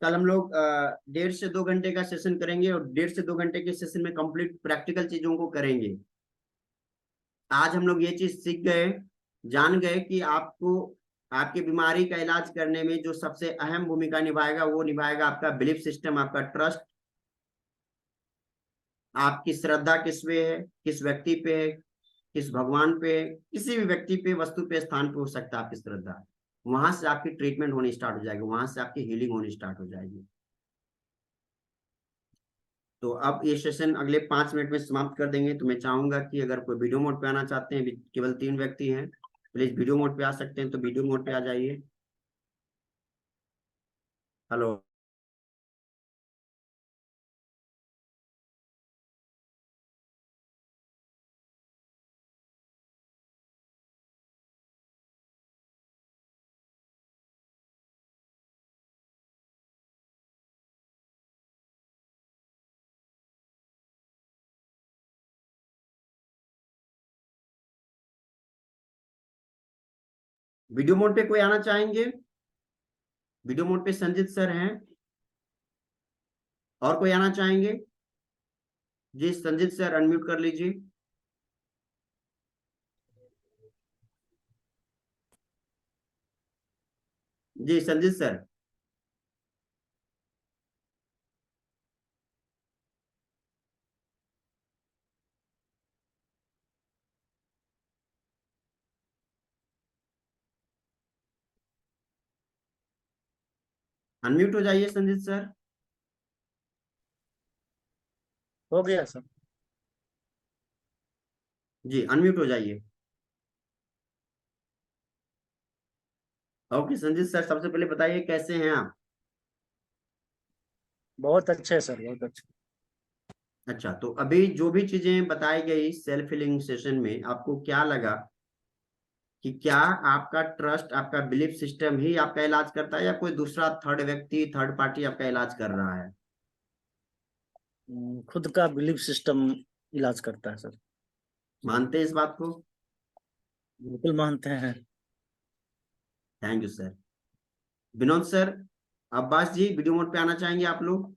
कल हम लोग 1.5 से 2 घंटे का सेशन करेंगे और 1.5 से 2 घंटे के सेशन में कंप्लीट प्रैक्टिकल चीजों को करेंगे। आज हम लोग ये चीज सीख गए, जान गए कि आपको आपकी बीमारी का इलाज करने में जो सबसे अहम भूमिका निभाएगा, वो निभाएगा आपका बिलीफ सिस्टम, आपका ट्रस्ट, आपकी श्रद्धा किस पे है, किस व्यक्ति पे है, किस भगवान पे, किसी भी व्यक्ति पे, वस्तु पे, स्थान पे हो सकता है आपकी श्रद्धा। वहां से आपकी ट्रीटमेंट होनी स्टार्ट हो जाएगी, वहां से आपकी हीलिंग होनी स्टार्ट हो जाएगी। तो अब ये सेशन अगले 5 मिनट में समाप्त कर देंगे। तो मैं चाहूंगा कि अगर कोई वीडियो मोड पे आना चाहते हैं, केवल 3 व्यक्ति हैं, प्लीज वीडियो मोड पे आ सकते हैं तो वीडियो मोड पे आ जाइए। हेलो। वीडियो मोड पे कोई आना चाहेंगे? वीडियो मोड पे संजीत सर हैं। और कोई आना चाहेंगे? जी संजीत सर अनम्यूट कर लीजिए। जी संजीत सर। अनम्यूट हो जाइए संजीत सर। हो गया सर। जी अनम्यूट हो जाइए। ओके संजीत सर, सबसे पहले बताइए कैसे हैं आप? बहुत अच्छे सर, बहुत अच्छे। अच्छा, तो अभी जो भी चीजें बताई गई सेल्फ हीलिंग सेशन में, आपको क्या लगा कि क्या आपका ट्रस्ट, आपका बिलीफ सिस्टम ही आपका इलाज करता है या कोई दूसरा थर्ड व्यक्ति, थर्ड पार्टी आपका इलाज कर रहा है? खुद का बिलीफ सिस्टम इलाज करता है सर। मानते हैं इस बात को? बिल्कुल मानते हैं। Thank you sir. Vinod sir, Abbas ji, video mode पे आना चाहेंगे आप लोग?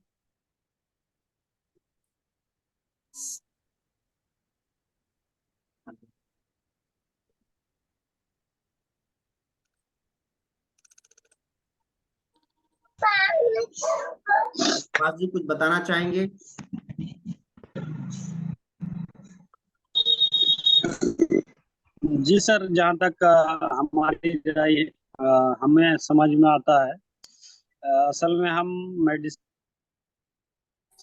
अब्बास जी कुछ बताना चाहेंगे? जी सर, जहाँ तक हमारी राय हमें समझ में आता है, असल में हम मेडिसिन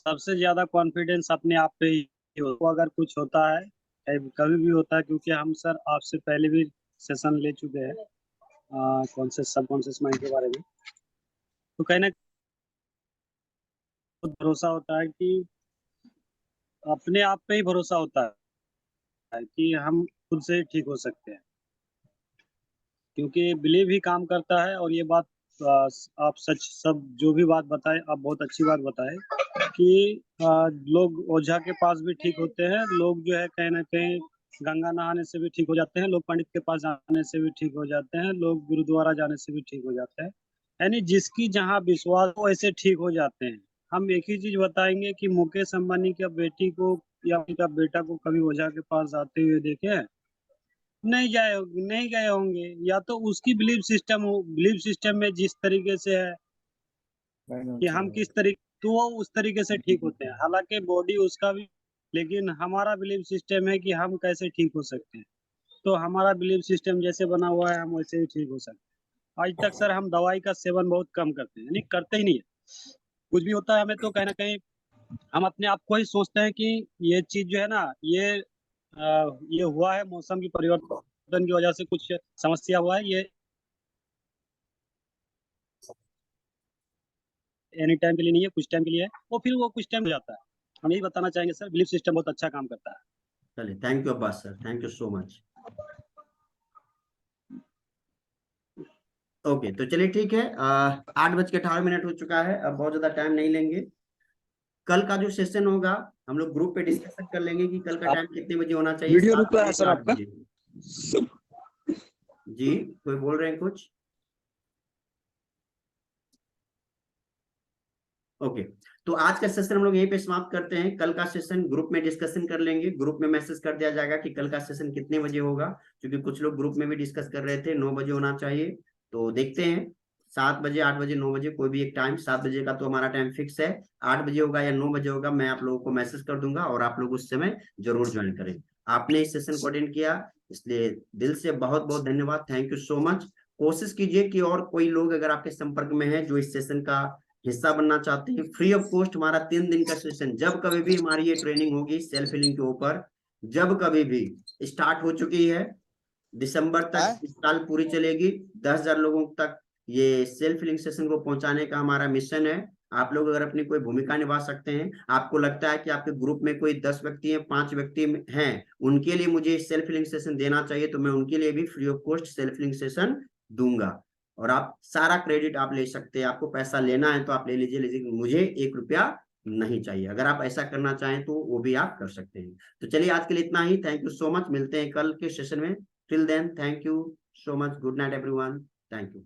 सबसे ज्यादा कॉन्फिडेंस अपने आप पे ही हो, अगर कुछ होता है कभी भी होता है, क्योंकि हम सर आपसे पहले भी सेशन ले चुके हैं कॉन्शियस सबकॉन्शियस माइंड के बारे में। तो कहीं ना कहीं भरोसा होता है कि अपने आप पे ही भरोसा होता है कि हम खुद से ठीक हो सकते हैं, क्योंकि बिलीव ही काम करता है। और ये बात आ, आप सच सब जो भी बात बताए, आप बहुत अच्छी बात बताए कि लोग ओझा के पास भी ठीक होते हैं, लोग जो है कहीं ना कहीं गंगा नहाने से भी ठीक हो जाते हैं, लोग पंडित के पास जाने से भी ठीक हो जाते हैं, लोग गुरुद्वारा जाने से भी ठीक हो जाते हैं। यानी जिसकी जहाँ विश्वास हो वैसे ठीक हो जाते हैं। हम एक ही चीज बताएंगे कि मुकेश अंबानी की बेटी को या उनका बेटा को कभी ओझा के पास जाते हुए देखे हैं? नहीं गए होंगे। या तो उसकी बिलीफ सिस्टम में जिस तरीके से है कि हम किस तरीके, तो वो उस तरीके से ठीक होते हैं, हालांकि बॉडी उसका भी। लेकिन हमारा बिलीफ सिस्टम है कि हम कैसे ठीक हो सकते हैं, तो हमारा बिलीफ सिस्टम जैसे बना हुआ है हम वैसे ही ठीक हो सकते हैं। आज तक सर हम दवाई का सेवन बहुत कम करते हैं, यानी करते ही नहीं है। कुछ भी होता है हमें तो कहीं ना कहीं हम अपने आप को ही सोचते हैं कि ये चीज जो है ना, ये हुआ है मौसम की परिवर्तन की वजह से कुछ समस्या हुआ है, ये एनी टाइम के लिए नहीं है, कुछ टाइम के लिए है, और फिर वो कुछ टाइम हो जाता है। हम यही बताना चाहेंगे सर, बिलीफ सिस्टम बहुत अच्छा काम करता है। चलिए, thank you Abbas sir, thank you so much. Okay, तो चलिए ठीक है, 8:18 हो चुका है, अब बहुत ज्यादा टाइम नहीं लेंगे। कल का जो सेशन होगा हम लोग ग्रुप पे डिस्कशन कर लेंगे कि कल का टाइम कितने बजे होना चाहिए। वीडियो 7 रुक रहा है बजे सर या 8 आपका? बजे? जी, कोई बोल रहे हैं कुछ? ओके, तो आज का सेशन हम लोग यहीं पे समाप्त करते हैं। कल का सेशन ग्रुप में डिस्कशन कर लेंगे, ग्रुप में मैसेज कर दिया जाएगा कि कल का सेशन कितने बजे होगा, क्योंकि कुछ लोग ग्रुप में भी डिस्कस कर रहे थे 9 बजे होना चाहिए। तो देखते हैं, 7 बजे, 8 बजे, 9 बजे, कोई भी एक टाइम। 7 बजे का तो हमारा टाइम फिक्स है। 8 बजे होगा या 9 बजे होगा, मैं आप लोगों को मैसेज कर दूंगा और आप लोग उस समय जरूर ज्वाइन करें। आपने इस सेशन को अटेंड किया, इसलिए दिल से बहुत बहुत धन्यवाद, थैंक यू सो मच। कोशिश कीजिए कि और कोई लोग अगर आपके संपर्क में है जो इस सेशन का हिस्सा बनना चाहते हैं। फ्री ऑफ कॉस्ट हमारा 3 दिन का सेशन, जब कभी भी हमारी ये ट्रेनिंग होगी सेल्फ हीलिंग के ऊपर, जब कभी भी स्टार्ट हो चुकी है। दिसंबर तक हाँ? इस साल पूरी चलेगी। 10,000 लोगों तक ये सेल्फ हीलिंग सेशन को पहुंचाने का हमारा मिशन है। आप लोग अगर अपनी कोई भूमिका निभा सकते हैं, आपको लगता है कि आपके ग्रुप में कोई 10 व्यक्ति हैं, 5 व्यक्ति हैं, उनके लिए मुझे सेल्फ हीलिंग सेशन देना चाहिए, तो मैं उनके लिए भी free of cost self healing session दूंगा। और आप सारा क्रेडिट आप ले सकते हैं। आपको पैसा लेना है तो आप ले लीजिए, लेकिन मुझे 1 रुपया नहीं चाहिए। अगर आप ऐसा करना चाहें तो वो भी आप कर सकते हैं। तो चलिए आज के लिए इतना ही। थैंक यू सो मच, मिलते हैं कल के सेशन में। Till then, thank you so much, good night everyone, thank you.